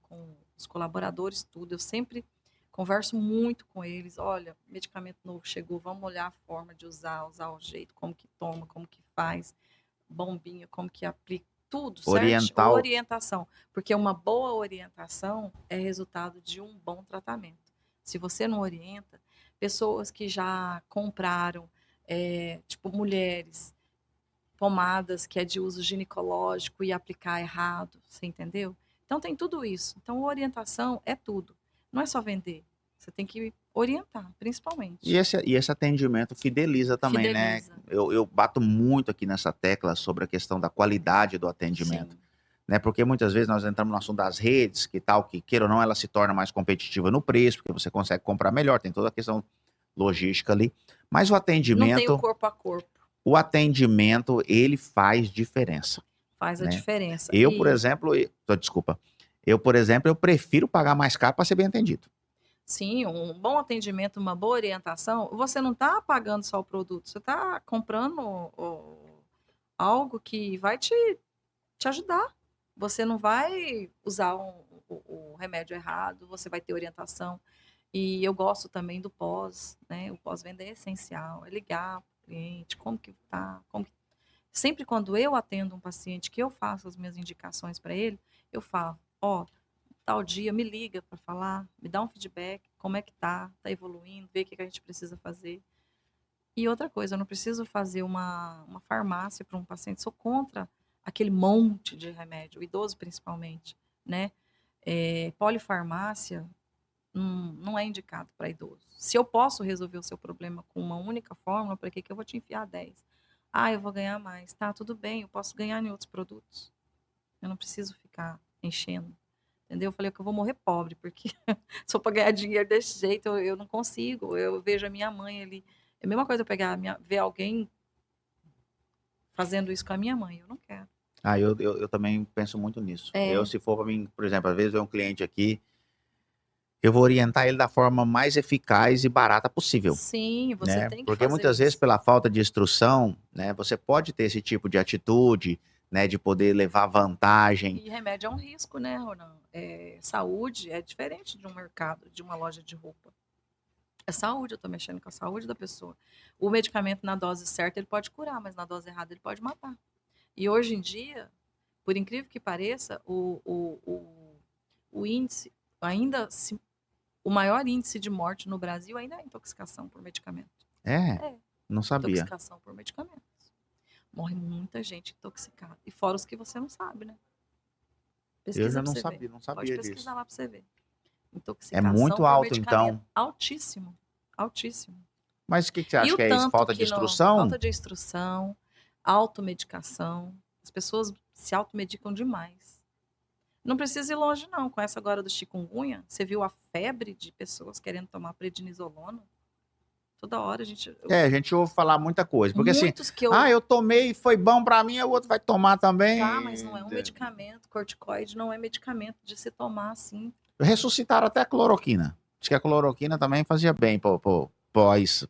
os colaboradores, tudo. Eu sempre converso muito com eles. Olha, medicamento novo chegou, vamos olhar a forma de usar o jeito, como que toma, como que faz, bombinha, como que aplica, tudo, certo? Oriental. Orientação. Porque uma boa orientação é resultado de um bom tratamento. Se você não orienta, pessoas que já compraram, tipo mulheres, pomadas que é de uso ginecológico e aplicar errado, você entendeu? Então tem tudo isso. Então orientação é tudo. Não é só vender. Você tem que orientar, E principalmente. esse atendimento fideliza também, né? Fideliza. Eu bato muito aqui nessa tecla sobre a questão da qualidade do atendimento, Sim. né? Porque muitas vezes nós entramos no assunto das redes, que tal, que queira ou não, ela se torna mais competitiva no preço, porque você consegue comprar melhor, tem toda a questão logística ali. Mas Não tem o corpo a corpo. o atendimento, ele faz diferença, Faz a né? diferença. Eu, por exemplo, desculpa, eu prefiro pagar mais caro para ser bem atendido. Sim, um bom atendimento, uma boa orientação, você não está pagando só o produto, você está comprando algo que vai te ajudar. Você não vai usar o remédio errado, você vai ter orientação. E eu gosto também do pós, né? O pós-venda é essencial, é ligar para o cliente, como que tá, sempre quando eu atendo um paciente que eu faço as minhas indicações para ele, eu falo, ó, tal dia, me liga para falar, me dá um feedback, como é que tá evoluindo, vê o que a gente precisa fazer. E outra coisa, eu não preciso fazer uma farmácia para um paciente, sou contra aquele monte de remédio, o idoso principalmente, né? Polifarmácia não é indicado para idoso. Se eu posso resolver o seu problema com uma única fórmula, para que eu vou te enfiar 10? Ah, eu vou ganhar mais. Tá, tudo bem, eu posso ganhar em outros produtos. Eu não preciso ficar enchendo. Entendeu? Eu falei que eu vou morrer pobre, porque só para ganhar dinheiro desse jeito eu não consigo. Eu vejo a minha mãe ali. É a mesma coisa eu ver alguém fazendo isso com a minha mãe. Eu não quero. Ah, eu também penso muito nisso. Eu, se for para mim, por exemplo, às vezes é um cliente aqui, eu vou orientar ele da forma mais eficaz e barata possível, Sim, você né? tem que Porque fazer muitas vezes, isso. pela falta de instrução, né, você pode ter esse tipo de atitude, né, de poder levar vantagem. E remédio é um risco, né, Ronan? Saúde é diferente de um mercado, de uma loja de roupa. É saúde, eu estou mexendo com a saúde da pessoa. O medicamento na dose certa ele pode curar, mas na dose errada ele pode matar. E hoje em dia, por incrível que pareça, o índice, o maior índice de morte no Brasil ainda é intoxicação por medicamento. É, Não sabia. intoxicação por medicamentos. Morre muita gente intoxicada. E fora os que você não sabe, né? Eu já Pesquisa pra não você ver. sabia, não Pode sabia pesquisar disso. lá pra você ver. É Intoxicação muito por alto, medicamento. então. Altíssimo. Altíssimo. Mas o que você E acha o que é isso? tanto Falta de que não. instrução? Falta de instrução, automedicação. As pessoas se automedicam demais. Não precisa ir longe, não. Com essa agora do chikungunya, você viu a febre de pessoas querendo tomar prednisolona? Toda hora a gente. A gente ouve falar muita coisa. Porque assim, Muitos que eu. eu tomei e foi bom pra mim, o outro vai tomar Tá, mas não também. é um medicamento. Corticoide não é medicamento de se tomar assim. Ressuscitaram até a cloroquina. Diz que a cloroquina também fazia bem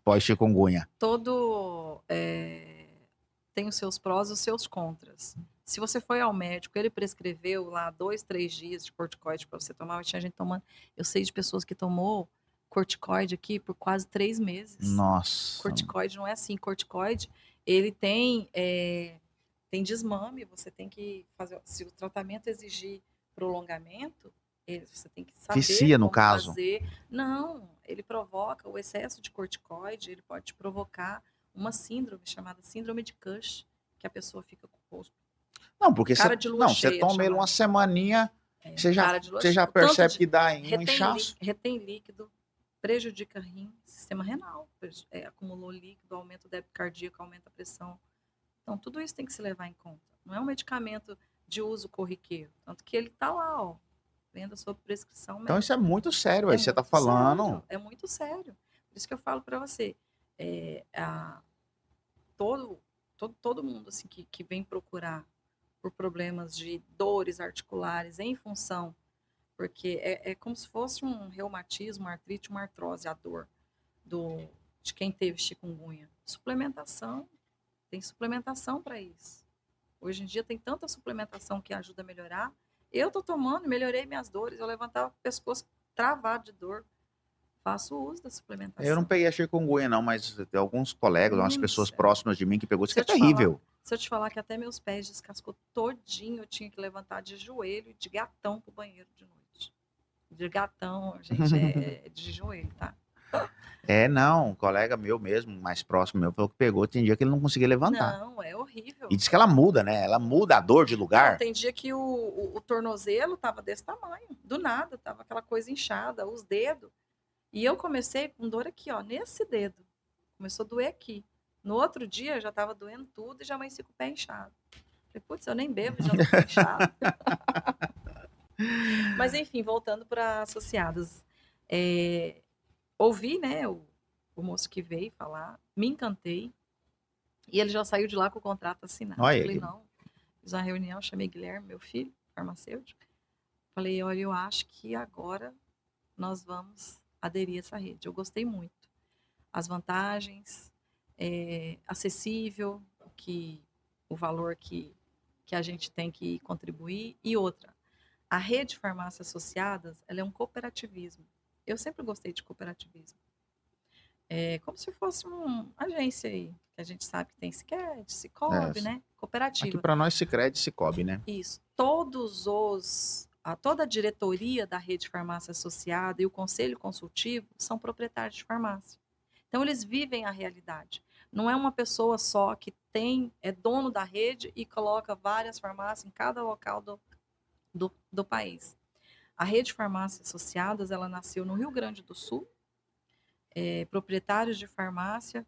pós-chikungunya. Todo tem os seus prós e os seus contras. Se você foi ao médico, ele prescreveu lá 2, 3 dias de corticoide para você tomar, tinha gente tomando. Eu sei de pessoas que tomou corticoide aqui por quase 3 meses. Nossa. Corticoide não é assim. Corticoide, ele tem desmame, você tem que fazer. Se o tratamento exigir prolongamento, você tem que saber Vicia, no como caso. fazer. Não, ele provoca o excesso de corticoide, ele pode te provocar uma síndrome chamada síndrome de Cush, que a pessoa fica com o rosto. Não, porque Cara de lua você cheia, toma ele chamada. uma semaninha, você Cara de lua já cheia. O tanto percebe de- que dá em um inchaço. retém líquido, prejudica rim, sistema renal, acumulou líquido, aumenta o débito cardíaco, aumenta a pressão. Então, tudo isso tem que se levar em conta. Não é um medicamento de uso corriqueiro. Tanto que ele está lá, ó, venda sob prescrição médica. Então isso é muito sério, aí você tá muito falando. sério, é muito sério. Por isso que eu falo para você, todo mundo assim, que vem procurar por problemas de dores articulares em função, porque é como se fosse um reumatismo, uma artrite, uma artrose, a dor de quem teve chikungunya. Suplementação, tem suplementação para isso. Hoje em dia tem tanta suplementação que ajuda a melhorar. Eu tô tomando, melhorei minhas dores, eu levantava o pescoço travado de dor. Faço uso da suplementação. Eu não peguei a chikungunya, não, mas tem alguns colegas, umas pessoas sério. próximas de mim que pegou. Isso que é terrível. Se eu te falar que até meus pés descascou todinho, eu tinha que levantar de joelho e de gatão pro banheiro de noite. De gatão, gente, é de joelho, tá? Não, um colega meu mesmo, mais próximo meu, falou que pegou, tem dia que ele não conseguia levantar. Não, é horrível. E diz que ela muda, né? Ela muda a dor de lugar. Não, tem dia que o tornozelo tava desse tamanho, do nada, tava aquela coisa inchada, os dedos. E eu comecei com dor aqui, ó, nesse dedo. Começou a doer aqui. No outro dia já tava doendo tudo e já amanheci com o pé inchado. Falei, putz, eu nem bebo, já tô inchado. Mas enfim, voltando para associados. Ouvi, né, o moço que veio falar, me encantei. E ele já saiu de lá com o contrato assinado. Olha Falei, ele. não. Fiz uma reunião, chamei Guilherme, meu filho, farmacêutico. Falei, olha, eu acho que agora nós vamos aderir a essa rede. Eu gostei muito. As vantagens, acessível, o valor que a gente tem que contribuir. E outra, a rede de farmácias associadas, ela é um cooperativismo. Eu sempre gostei de cooperativismo. É como se fosse uma agência aí, que a gente sabe que tem Sicredi, Cicobi, né? Cooperativa. Aqui para nós Sicredi e Cicobi, né? Isso. Todos toda a diretoria da rede farmácia associada e o conselho consultivo são proprietários de farmácia. Então, eles vivem a realidade. Não é uma pessoa só que é dono da rede e coloca várias farmácias em cada local do país. A rede farmácias associadas, ela nasceu no Rio Grande do Sul. Proprietários de farmácia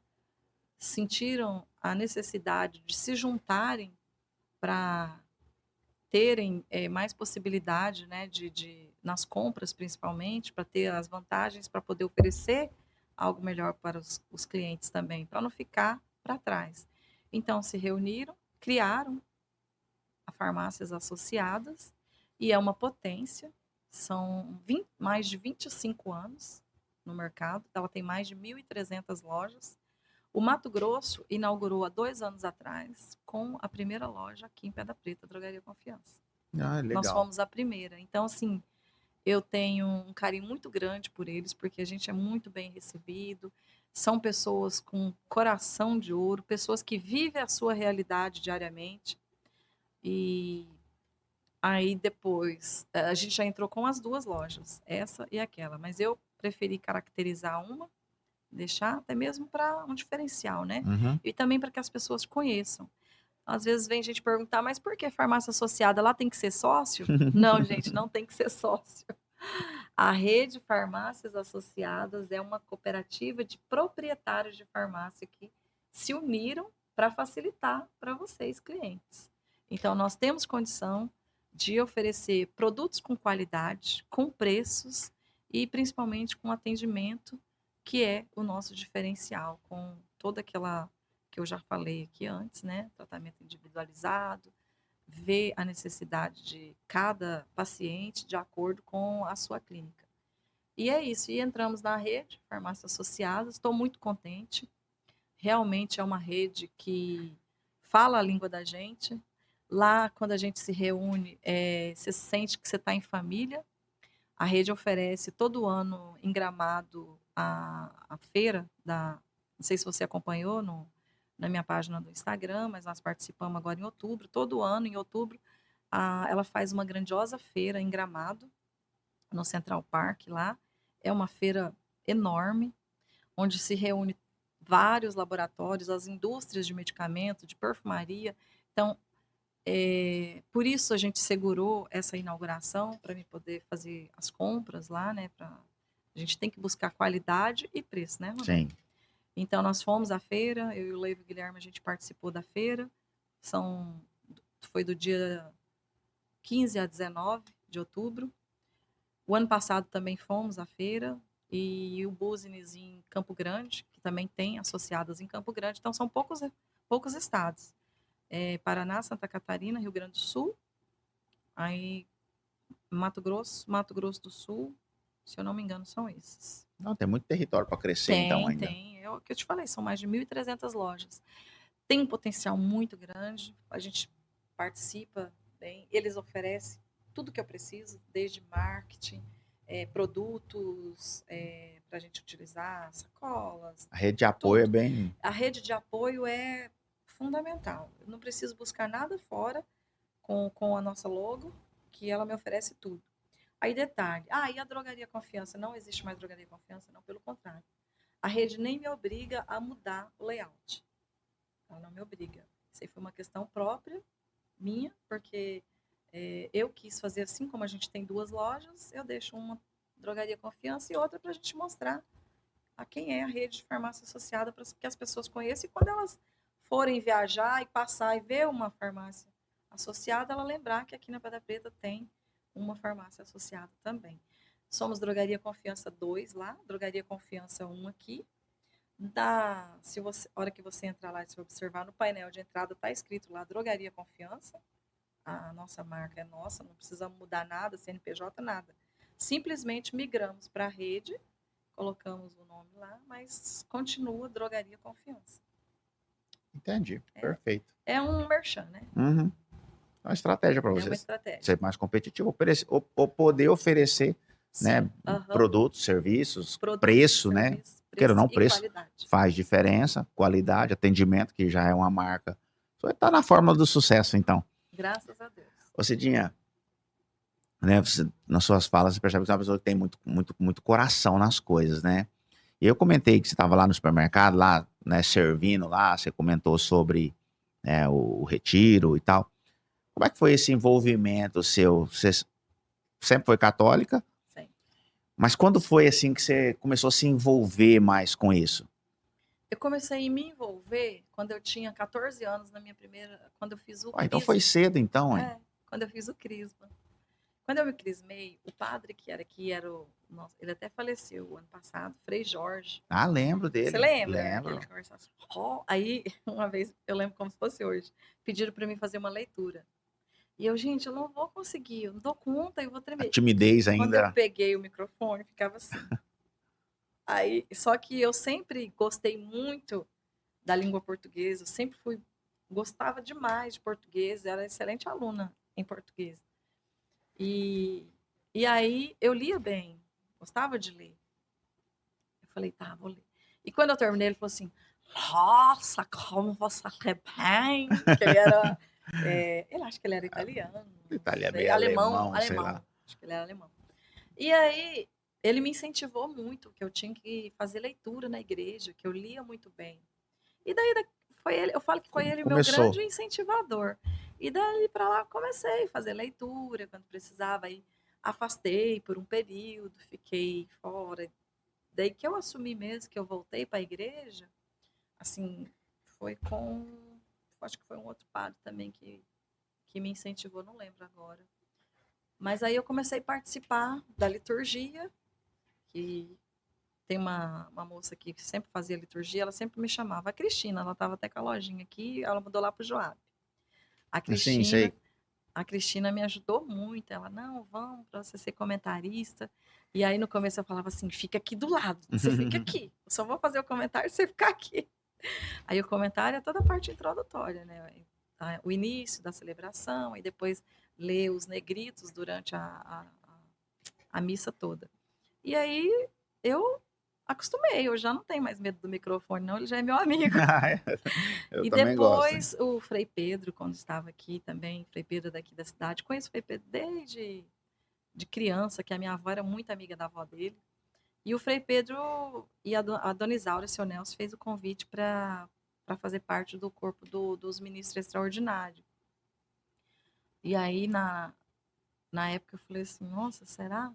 sentiram a necessidade de se juntarem para terem mais possibilidade, né, nas compras principalmente, para ter as vantagens, para poder oferecer algo melhor para os clientes também, para não ficar para trás. Então, se reuniram, criaram a farmácias associadas, e é uma potência, são mais de 25 anos no mercado, ela tem mais de 1.300 lojas. O Mato Grosso inaugurou há 2 anos atrás com a primeira loja aqui em Pedra Preta, Drogaria Confiança. Ah, legal. Nós fomos a primeira. Então, assim, eu tenho um carinho muito grande por eles, porque a gente é muito bem recebido. São pessoas com coração de ouro, pessoas que vivem a sua realidade diariamente. E aí depois, a gente já entrou com as 2 lojas, essa e aquela. Mas eu preferi caracterizar uma, deixar até mesmo para um diferencial, né? Uhum. E também para que as pessoas conheçam. Às vezes vem gente perguntar, mas por que farmácia associada? Lá tem que ser sócio? Não, gente, não tem que ser sócio. A rede Farmácias Associadas é uma cooperativa de proprietários de farmácia que se uniram para facilitar para vocês, clientes. Então, nós temos condição de oferecer produtos com qualidade, com preços e principalmente com atendimento, que é o nosso diferencial, com toda aquela que eu já falei aqui antes, né? Tratamento individualizado, ver a necessidade de cada paciente de acordo com a sua clínica. E é isso, e entramos na rede Farmácias Associadas, estou muito contente, realmente é uma rede que fala a língua da gente. Lá, quando a gente se reúne, você sente que você está em família. A rede oferece todo ano em Gramado a feira não sei se você acompanhou na minha página do Instagram, mas nós participamos agora em outubro. Todo ano, em outubro, ela faz uma grandiosa feira em Gramado, no Central Park lá. É uma feira enorme, onde se reúne vários laboratórios, as indústrias de medicamento, de perfumaria. Então, por isso a gente segurou essa inauguração, para me poder fazer as compras lá, né? A gente tem que buscar qualidade e preço, né, Rodrigo? Sim. Então, nós fomos à feira, eu e o Leivo Guilherme, a gente participou da feira. Foi do dia 15 a 19 de outubro. O ano passado também fomos à feira, e o Business em Campo Grande, que também tem associadas em Campo Grande. Então, são poucos estados. Paraná, Santa Catarina, Rio Grande do Sul, aí Mato Grosso do Sul, se eu não me engano, são esses. Não, tem muito território para crescer, então, ainda. Tem. É o que eu te falei, são mais de 1.300 lojas. Tem um potencial muito grande, a gente participa bem, eles oferecem tudo que eu preciso, desde marketing, produtos para a gente utilizar, sacolas. A rede de apoio tudo. é bem... A rede de apoio é fundamental. Eu não preciso buscar nada fora com a nossa logo, que ela me oferece tudo. Aí, detalhe. E a Drogaria Confiança? Não existe mais Drogaria Confiança? Não, pelo contrário. A rede nem me obriga a mudar o layout. Ela não me obriga. Isso aí foi uma questão própria, minha, porque eu quis fazer assim, como a gente tem 2 lojas, eu deixo uma Drogaria Confiança e outra para a gente mostrar a quem é a rede de farmácia associada, para que as pessoas conheçam, e quando elas forem viajar e passar e ver uma farmácia associada, ela lembrar que aqui na Pedra Preta tem uma farmácia associada também. Somos Drogaria Confiança 2 lá, Drogaria Confiança 1 aqui. A hora que você entrar lá e se observar no painel de entrada, está escrito lá Drogaria Confiança. A nossa marca é nossa, não precisamos mudar nada, CNPJ, nada. Simplesmente migramos para a rede, colocamos o nome lá, mas continua Drogaria Confiança. Entendi, perfeito. É um merchan, né? Uhum. É uma estratégia para É você uma estratégia. ser mais competitivo, ou poder oferecer, né, produtos, serviços, preço, né? Queira ou não, preço qualidade. Faz diferença, qualidade, atendimento, que já é uma marca. Só está na fórmula do sucesso, então. Graças a Deus. Ô, Cidinha, né? Nas suas falas, você percebe que você é uma pessoa que tem muito coração nas coisas, né? E eu comentei que você estava lá no supermercado, lá, né, servindo lá, você comentou sobre né, o retiro e tal. Como é que foi esse envolvimento seu? Você sempre foi católica, Sim. mas quando foi assim que você começou a se envolver mais com isso? Eu comecei a me envolver quando eu tinha 14 anos, quando eu fiz o Ah, então foi crisma. cedo então, hein? É, quando eu fiz o crisma. Quando eu me crismei, o padre que era aqui era nossa, ele até faleceu o ano passado, Frei Jorge. Ah, lembro Você dele, lembra? Que ele lembro. conversava assim, aí, uma vez, eu lembro como se fosse hoje, pediram para mim fazer uma leitura. E eu, gente, eu não vou conseguir, eu não dou conta, eu vou A tremer. timidez Quando eu ainda. peguei o microfone, ficava assim. Aí, só que eu sempre gostei muito da língua portuguesa, eu sempre gostava demais de português, era excelente aluna em português. E, e aí eu lia bem, gostava de ler. Eu falei, tá, vou ler. E quando eu terminei, ele falou assim, nossa, como você é bem. Que ele era, ele acho que ele era italiano, não Itália é sei, meio alemão, alemão, sei lá. alemão, acho que ele era alemão. E aí ele me incentivou muito, que eu tinha que fazer leitura na igreja, que eu lia muito bem. E daí foi ele, eu falo que foi ele o meu grande Começou. incentivador. E daí para lá comecei a fazer leitura quando precisava, aí afastei por um período, fiquei fora. Daí que eu assumi mesmo que eu voltei para a igreja, assim, foi com, acho que foi um outro padre também que me incentivou, não lembro agora. Mas aí eu comecei a participar da liturgia, que tem uma moça aqui que sempre fazia liturgia, ela sempre me chamava. A Cristina, ela estava até com a lojinha aqui, ela mudou lá para o Joab. A Assim, Cristina, sei. a Cristina me ajudou muito. Ela, não, vamos para você ser comentarista. E aí no começo eu falava assim, fica aqui do lado, você fica aqui. Eu só vou fazer o comentário, você ficar aqui. Aí o comentário é toda a parte introdutória, né? O início da celebração, e depois ler os negritos durante a missa toda. E aí eu acostumei, eu já não tenho mais medo do microfone, não, ele já é meu amigo. Eu E também gosto. depois o Frei Pedro, quando estava aqui também, Frei Pedro daqui da cidade, conheço o Frei Pedro desde de criança, que a minha avó era muito amiga da avó dele. E o Frei Pedro e a Dona Isaura, seu Nelson, fez o convite para fazer parte do corpo dos ministros extraordinários. E aí, na época, eu falei assim, nossa, será?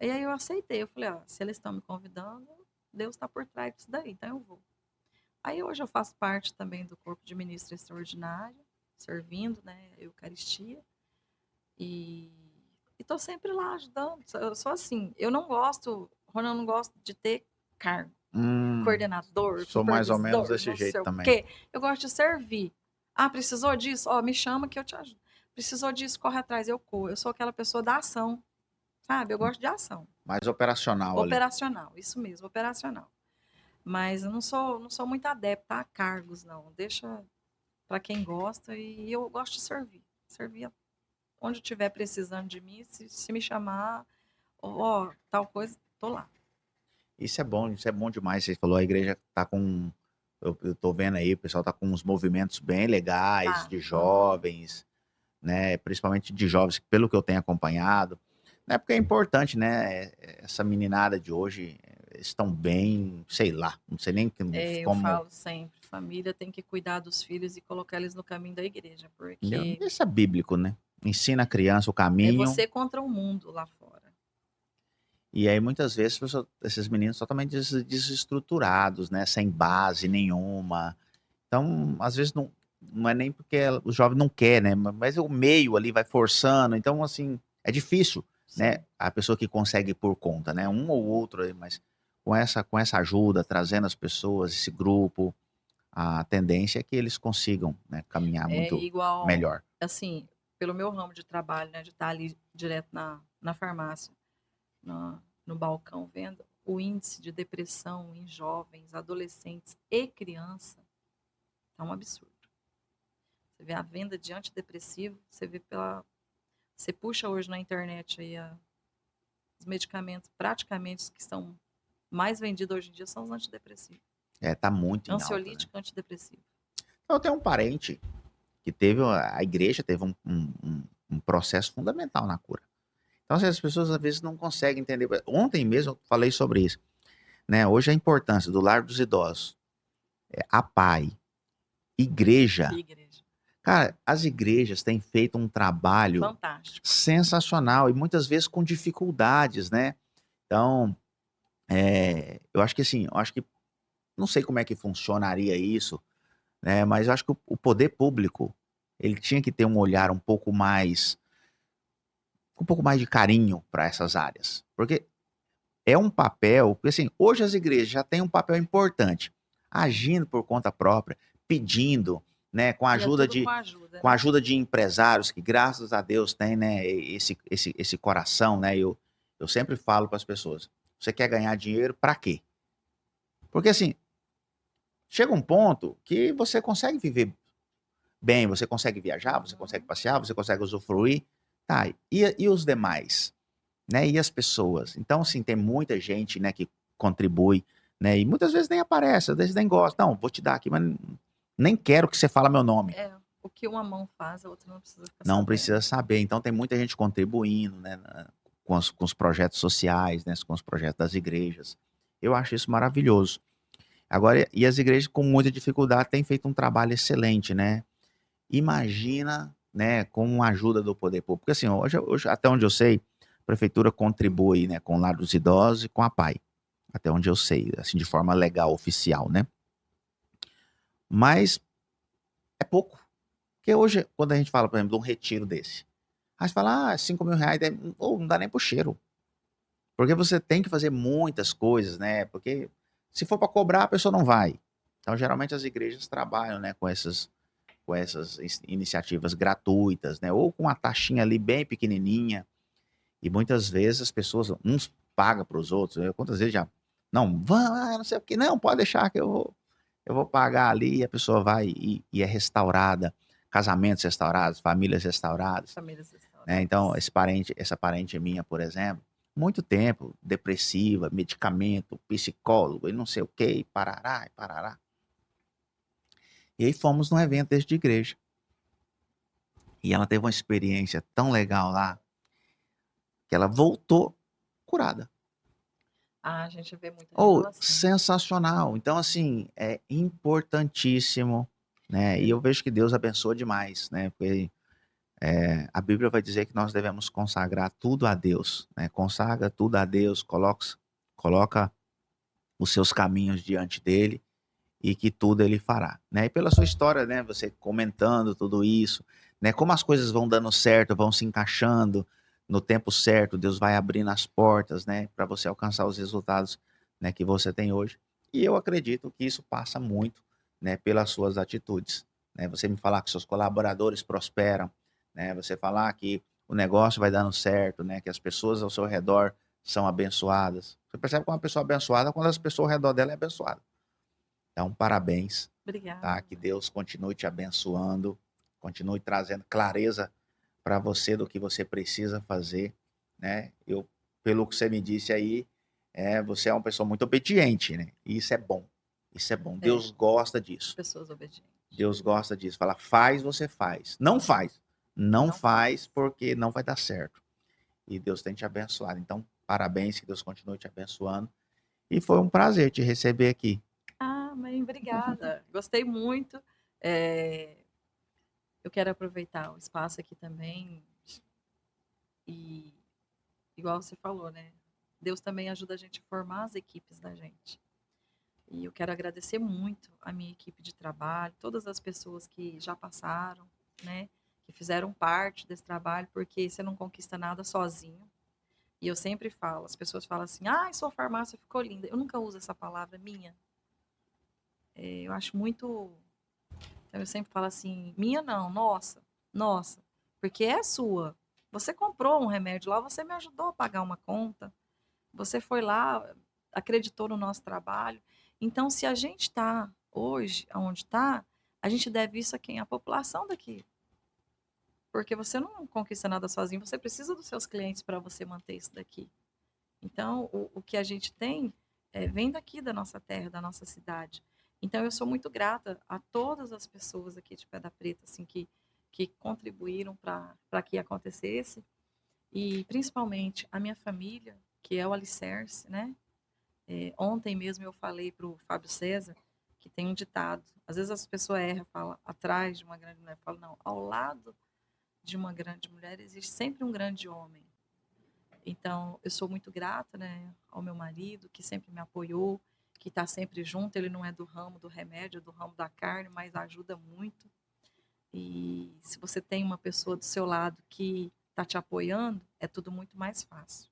E aí eu aceitei, eu falei, ó, se eles estão me convidando, Deus está por trás disso daí, então eu vou. Aí hoje eu faço parte também do corpo de ministro extraordinário, servindo, né, a Eucaristia, e estou sempre lá ajudando. Eu sou assim, eu não gosto, Rony, eu não gosto de ter cargo, coordenador, Sou mais ou menos supervisor, desse não sei jeito o também. quê. Eu gosto de servir. Ah, precisou disso? Ó, me chama que eu te ajudo. Precisou disso, corre atrás, eu corro. Eu sou aquela pessoa da ação, sabe? Eu gosto de ação. Mais operacional ali. Operacional, isso mesmo, operacional. Mas eu não sou muito adepta a cargos, não. Deixa para quem gosta e eu gosto de servir. Servir onde estiver precisando de mim, se me chamar, ó, tal coisa, tô lá. Isso é bom demais. Você falou, a igreja tá com. Eu tô vendo aí, o pessoal tá com uns movimentos bem legais Tá. de Aham. jovens, né? Principalmente de jovens, pelo que eu tenho acompanhado. Né? Porque é importante, né? Essa meninada de hoje estão bem, sei lá, não sei nem Eu como. falo sempre, família tem que cuidar dos filhos e colocar eles no caminho da igreja, porque Isso é bíblico, né? Ensina a criança o é caminho. você contra o mundo lá fora. E aí, muitas vezes, esses meninos totalmente desestruturados, né? Sem base nenhuma. Então, às vezes, não é nem porque o jovem não quer, né? Mas o meio ali vai forçando. Então, assim, é difícil, né? Sim. A pessoa que consegue ir por conta, né? Um ou outro, aí, mas com essa ajuda, trazendo as pessoas, esse grupo, a tendência é que eles consigam, né, caminhar É muito igual, melhor. assim, pelo meu ramo de trabalho, né, de estar ali direto na farmácia, no balcão vendo, o índice de depressão em jovens, adolescentes e criança tá um absurdo. Você vê a venda de antidepressivo, você vê você puxa hoje na internet aí os medicamentos praticamente que são mais vendidos hoje em dia são os antidepressivos. Tá muito em alta, né? Ansiolítico, antidepressivo. Eu tenho um parente que teve, a igreja teve um processo fundamental na cura. Então, assim, as pessoas às vezes não conseguem entender. Ontem mesmo eu falei sobre isso, né? Hoje a importância do lar dos idosos, a PAI, igreja. Igreja. Cara, as igrejas têm feito um trabalho Fantástico. sensacional e muitas vezes com dificuldades, né? Então, eu acho que assim, eu acho que não sei como é que funcionaria isso, né? Mas eu acho que o poder público ele tinha que ter um olhar um pouco mais de carinho para essas áreas, porque é um papel, porque assim, hoje as igrejas já têm um papel importante, agindo por conta própria, pedindo, né, E é tudo com ajuda, com a né? ajuda de empresários que graças a Deus têm, né, esse coração, né? Eu sempre falo para as pessoas, você quer ganhar dinheiro para quê? Porque assim, chega um ponto que você consegue viver bem, você consegue viajar, você consegue Uhum. passear, você consegue usufruir, tá? E os demais? Né, e as pessoas. Então, assim, tem muita gente, né, que contribui, né, e muitas vezes nem aparece, às vezes nem gosta. Não, vou te dar aqui, mas nem quero que você fale meu nome. É, o que uma mão faz, a outra não precisa ficar Não sabendo. precisa saber. Então, tem muita gente contribuindo, né, com os projetos sociais, né, com os projetos das igrejas. Eu acho isso maravilhoso. Agora, e as igrejas com muita dificuldade têm feito um trabalho excelente, né? Imagina, né, com a ajuda do poder público. Porque assim, hoje, até onde eu sei, a prefeitura contribui, né, com o lar dos idosos e com a PAI. Até onde eu sei, assim, de forma legal, oficial, né? Mas é pouco. Porque hoje, quando a gente fala, por exemplo, de um retiro desse, aí você fala, R$ 5.000, ou não dá nem pro cheiro. Porque você tem que fazer muitas coisas, né? Porque se for para cobrar, a pessoa não vai. Então, geralmente as igrejas trabalham, né, com essas iniciativas gratuitas, né? Ou com uma taxinha ali bem pequenininha. E muitas vezes as pessoas, uns pagam para os outros. Quantas vezes já, não, não sei o que, não, pode deixar que eu vou pagar ali e a pessoa vai e é restaurada. Casamentos restaurados, famílias restauradas. Famílias Né? Então, restauradas. essa parente minha, por exemplo, muito tempo, depressiva, medicamento, psicólogo e não sei o que, e parará, e parará. E aí fomos num evento desse de igreja. E ela teve uma experiência tão legal lá que ela voltou curada. Ah, a gente vê muita Ou revelação. sensacional. Então, assim, é importantíssimo, né? E eu vejo que Deus abençoa demais, né? Porque a Bíblia vai dizer que nós devemos consagrar tudo a Deus, né? Consagra tudo a Deus, coloca os seus caminhos diante dele e que tudo ele fará, né? E pela sua história, né? Você comentando tudo isso, né? Como as coisas vão dando certo, vão se encaixando no tempo certo, Deus vai abrindo as portas, né? Para você alcançar os resultados, né? Que você tem hoje. E eu acredito que isso passa muito, né? Pelas suas atitudes, né? Você me falar que seus colaboradores prosperam, né? Você falar que o negócio vai dando certo, né? Que as pessoas ao seu redor são abençoadas. Você percebe que uma pessoa abençoada quando as pessoas ao redor dela é abençoada. Então, parabéns, tá? Obrigada. Que Deus continue te abençoando, continue trazendo clareza para você do que você precisa fazer, né? Pelo que você me disse aí, você é uma pessoa muito obediente, né? E isso é bom. Isso é bom. É, Deus gosta disso. pessoas obedientes. Deus gosta disso. Fala, faz, você faz. Não faz. Não Não faz porque não vai dar certo. E Deus tem te abençoado. Então, parabéns, que Deus continue te abençoando. E foi um prazer te receber aqui. Ah, mãe, obrigada. Gostei muito. É, eu quero aproveitar o espaço aqui também e, igual você falou, né? Deus também ajuda a gente a formar as equipes da gente. E eu quero agradecer muito a minha equipe de trabalho, todas as pessoas que já passaram, né? Que fizeram parte desse trabalho, porque você não conquista nada sozinho. E eu sempre falo, as pessoas falam assim, sua farmácia ficou linda. Eu nunca uso essa palavra minha. Eu acho muito. Então eu sempre falo assim, minha não, nossa, nossa, porque é sua. Você comprou um remédio lá, você me ajudou a pagar uma conta, você foi lá, acreditou no nosso trabalho. Então, se a gente está hoje onde está, a gente deve isso a quem? A população daqui. Porque você não conquista nada sozinho, você precisa dos seus clientes para você manter isso daqui. Então, o que a gente tem vem daqui da nossa terra, da nossa cidade. Então, eu sou muito grata a todas as pessoas aqui de Pedra Preta, assim, que contribuíram para que acontecesse. E principalmente a minha família, que é o alicerce, né? Ontem mesmo eu falei para o Fábio César que tem um ditado. Às vezes as pessoas erram, falam atrás de uma grande mulher. Eu falo, não, ao lado de uma grande mulher existe sempre um grande homem. Então, eu sou muito grata, né, ao meu marido, que sempre me apoiou, que está sempre junto. Ele não é do ramo do remédio, é do ramo da carne, mas ajuda muito. E se você tem uma pessoa do seu lado que está te apoiando, é tudo muito mais fácil.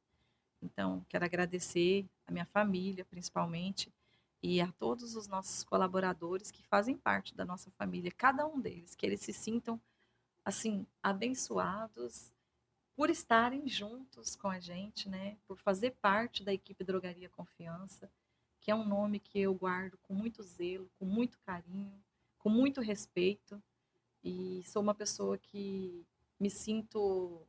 Então, quero agradecer a minha família, principalmente, e a todos os nossos colaboradores que fazem parte da nossa família, cada um deles, que eles se sintam, assim, abençoados por estarem juntos com a gente, né? Por fazer parte da equipe Drogaria Confiança, que é um nome que eu guardo com muito zelo, com muito carinho, com muito respeito, e sou uma pessoa que me sinto,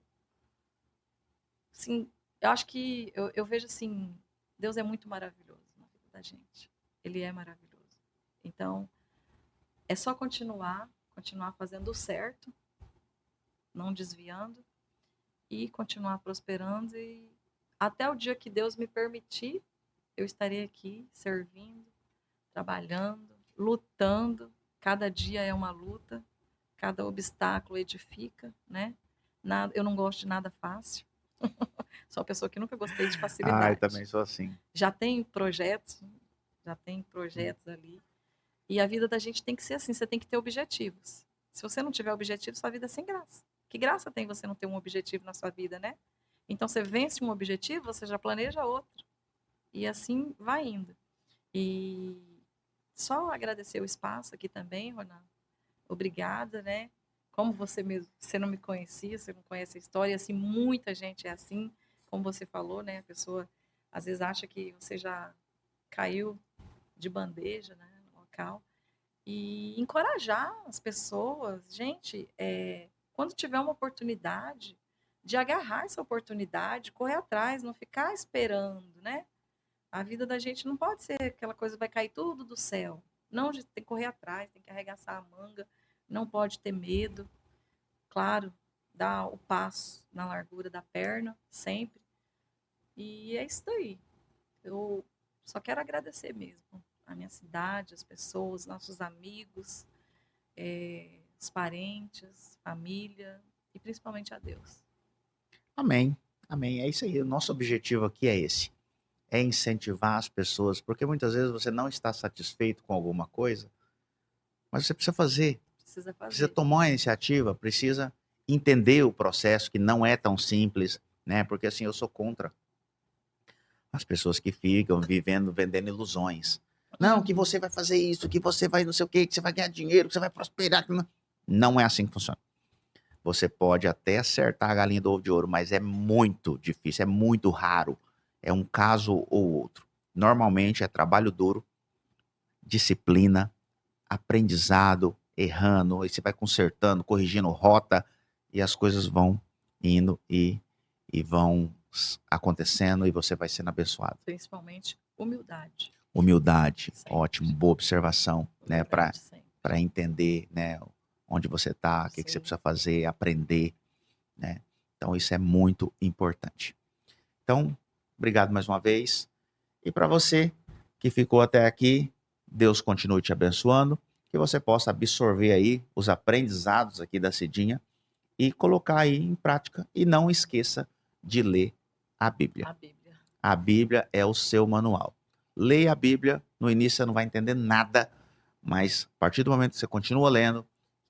assim, eu acho que eu vejo assim, Deus é muito maravilhoso na vida da gente. Ele é maravilhoso. Então, é só continuar fazendo o certo, não desviando e continuar prosperando e até o dia que Deus me permitir, eu estarei aqui servindo, trabalhando, lutando. Cada dia é uma luta, cada obstáculo edifica, né? Eu não gosto de nada fácil. Sou uma pessoa que nunca gostei de Ai, facilidade. também sou assim. Já tem projetos, ali. E a vida da gente tem que ser assim, você tem que ter objetivos. Se você não tiver objetivo, sua vida é sem graça. Que graça tem você não ter um objetivo na sua vida, né? Então você vence um objetivo, você já planeja outro. E assim vai indo. E só agradecer o espaço aqui também, Ronan. Obrigada, né? Como você mesmo, você não me conhecia, você não conhece a história, assim, muita gente é assim, como você falou, né? A pessoa às vezes acha que você já caiu de bandeja, né, no local. E encorajar as pessoas, gente, quando tiver uma oportunidade, de agarrar essa oportunidade, correr atrás, não ficar esperando, né? A vida da gente não pode ser aquela coisa, vai cair tudo do céu. Não, a gente tem que correr atrás, tem que arregaçar a manga, não pode ter medo. Claro, dar o passo na largura da perna, sempre. E é isso daí. Eu só quero agradecer mesmo a minha cidade, as pessoas, nossos amigos, os parentes, família e principalmente a Deus. Amém. Amém. É isso aí. O nosso objetivo aqui é esse. É incentivar as pessoas, porque muitas vezes você não está satisfeito com alguma coisa, mas você precisa fazer, Precisa precisa fazer. tomar a iniciativa, precisa entender o processo, que não é tão simples, né? Porque assim, eu sou contra as pessoas que ficam vivendo, vendendo ilusões. Não, que você vai fazer isso, que você vai não sei o quê, que você vai ganhar dinheiro, que você vai prosperar. Não é assim que funciona. Você pode até acertar a galinha do ovo de ouro, mas é muito difícil, é muito raro. É um caso ou outro. Normalmente é trabalho duro, disciplina, aprendizado, errando, aí você vai consertando, corrigindo rota, e as coisas vão indo e vão acontecendo e você vai sendo abençoado. Principalmente humildade. Humildade, Sempre. ótimo, boa observação, né, Humildade sempre. para entender, né, onde você está, o que você Sim. precisa fazer, aprender, né? Então isso é muito importante. Então, obrigado mais uma vez. E para você que ficou até aqui, Deus continue te abençoando, que você possa absorver aí os aprendizados aqui da Cidinha e colocar aí em prática. E não esqueça de ler a Bíblia. A Bíblia. A Bíblia é o seu manual. Leia a Bíblia, no início você não vai entender nada, mas a partir do momento que você continua lendo,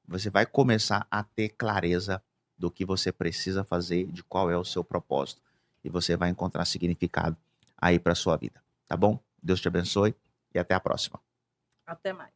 você vai começar a ter clareza do que você precisa fazer, de qual é o seu propósito. E você vai encontrar significado aí para a sua vida. Tá bom? Deus te abençoe e até a próxima. Até mais.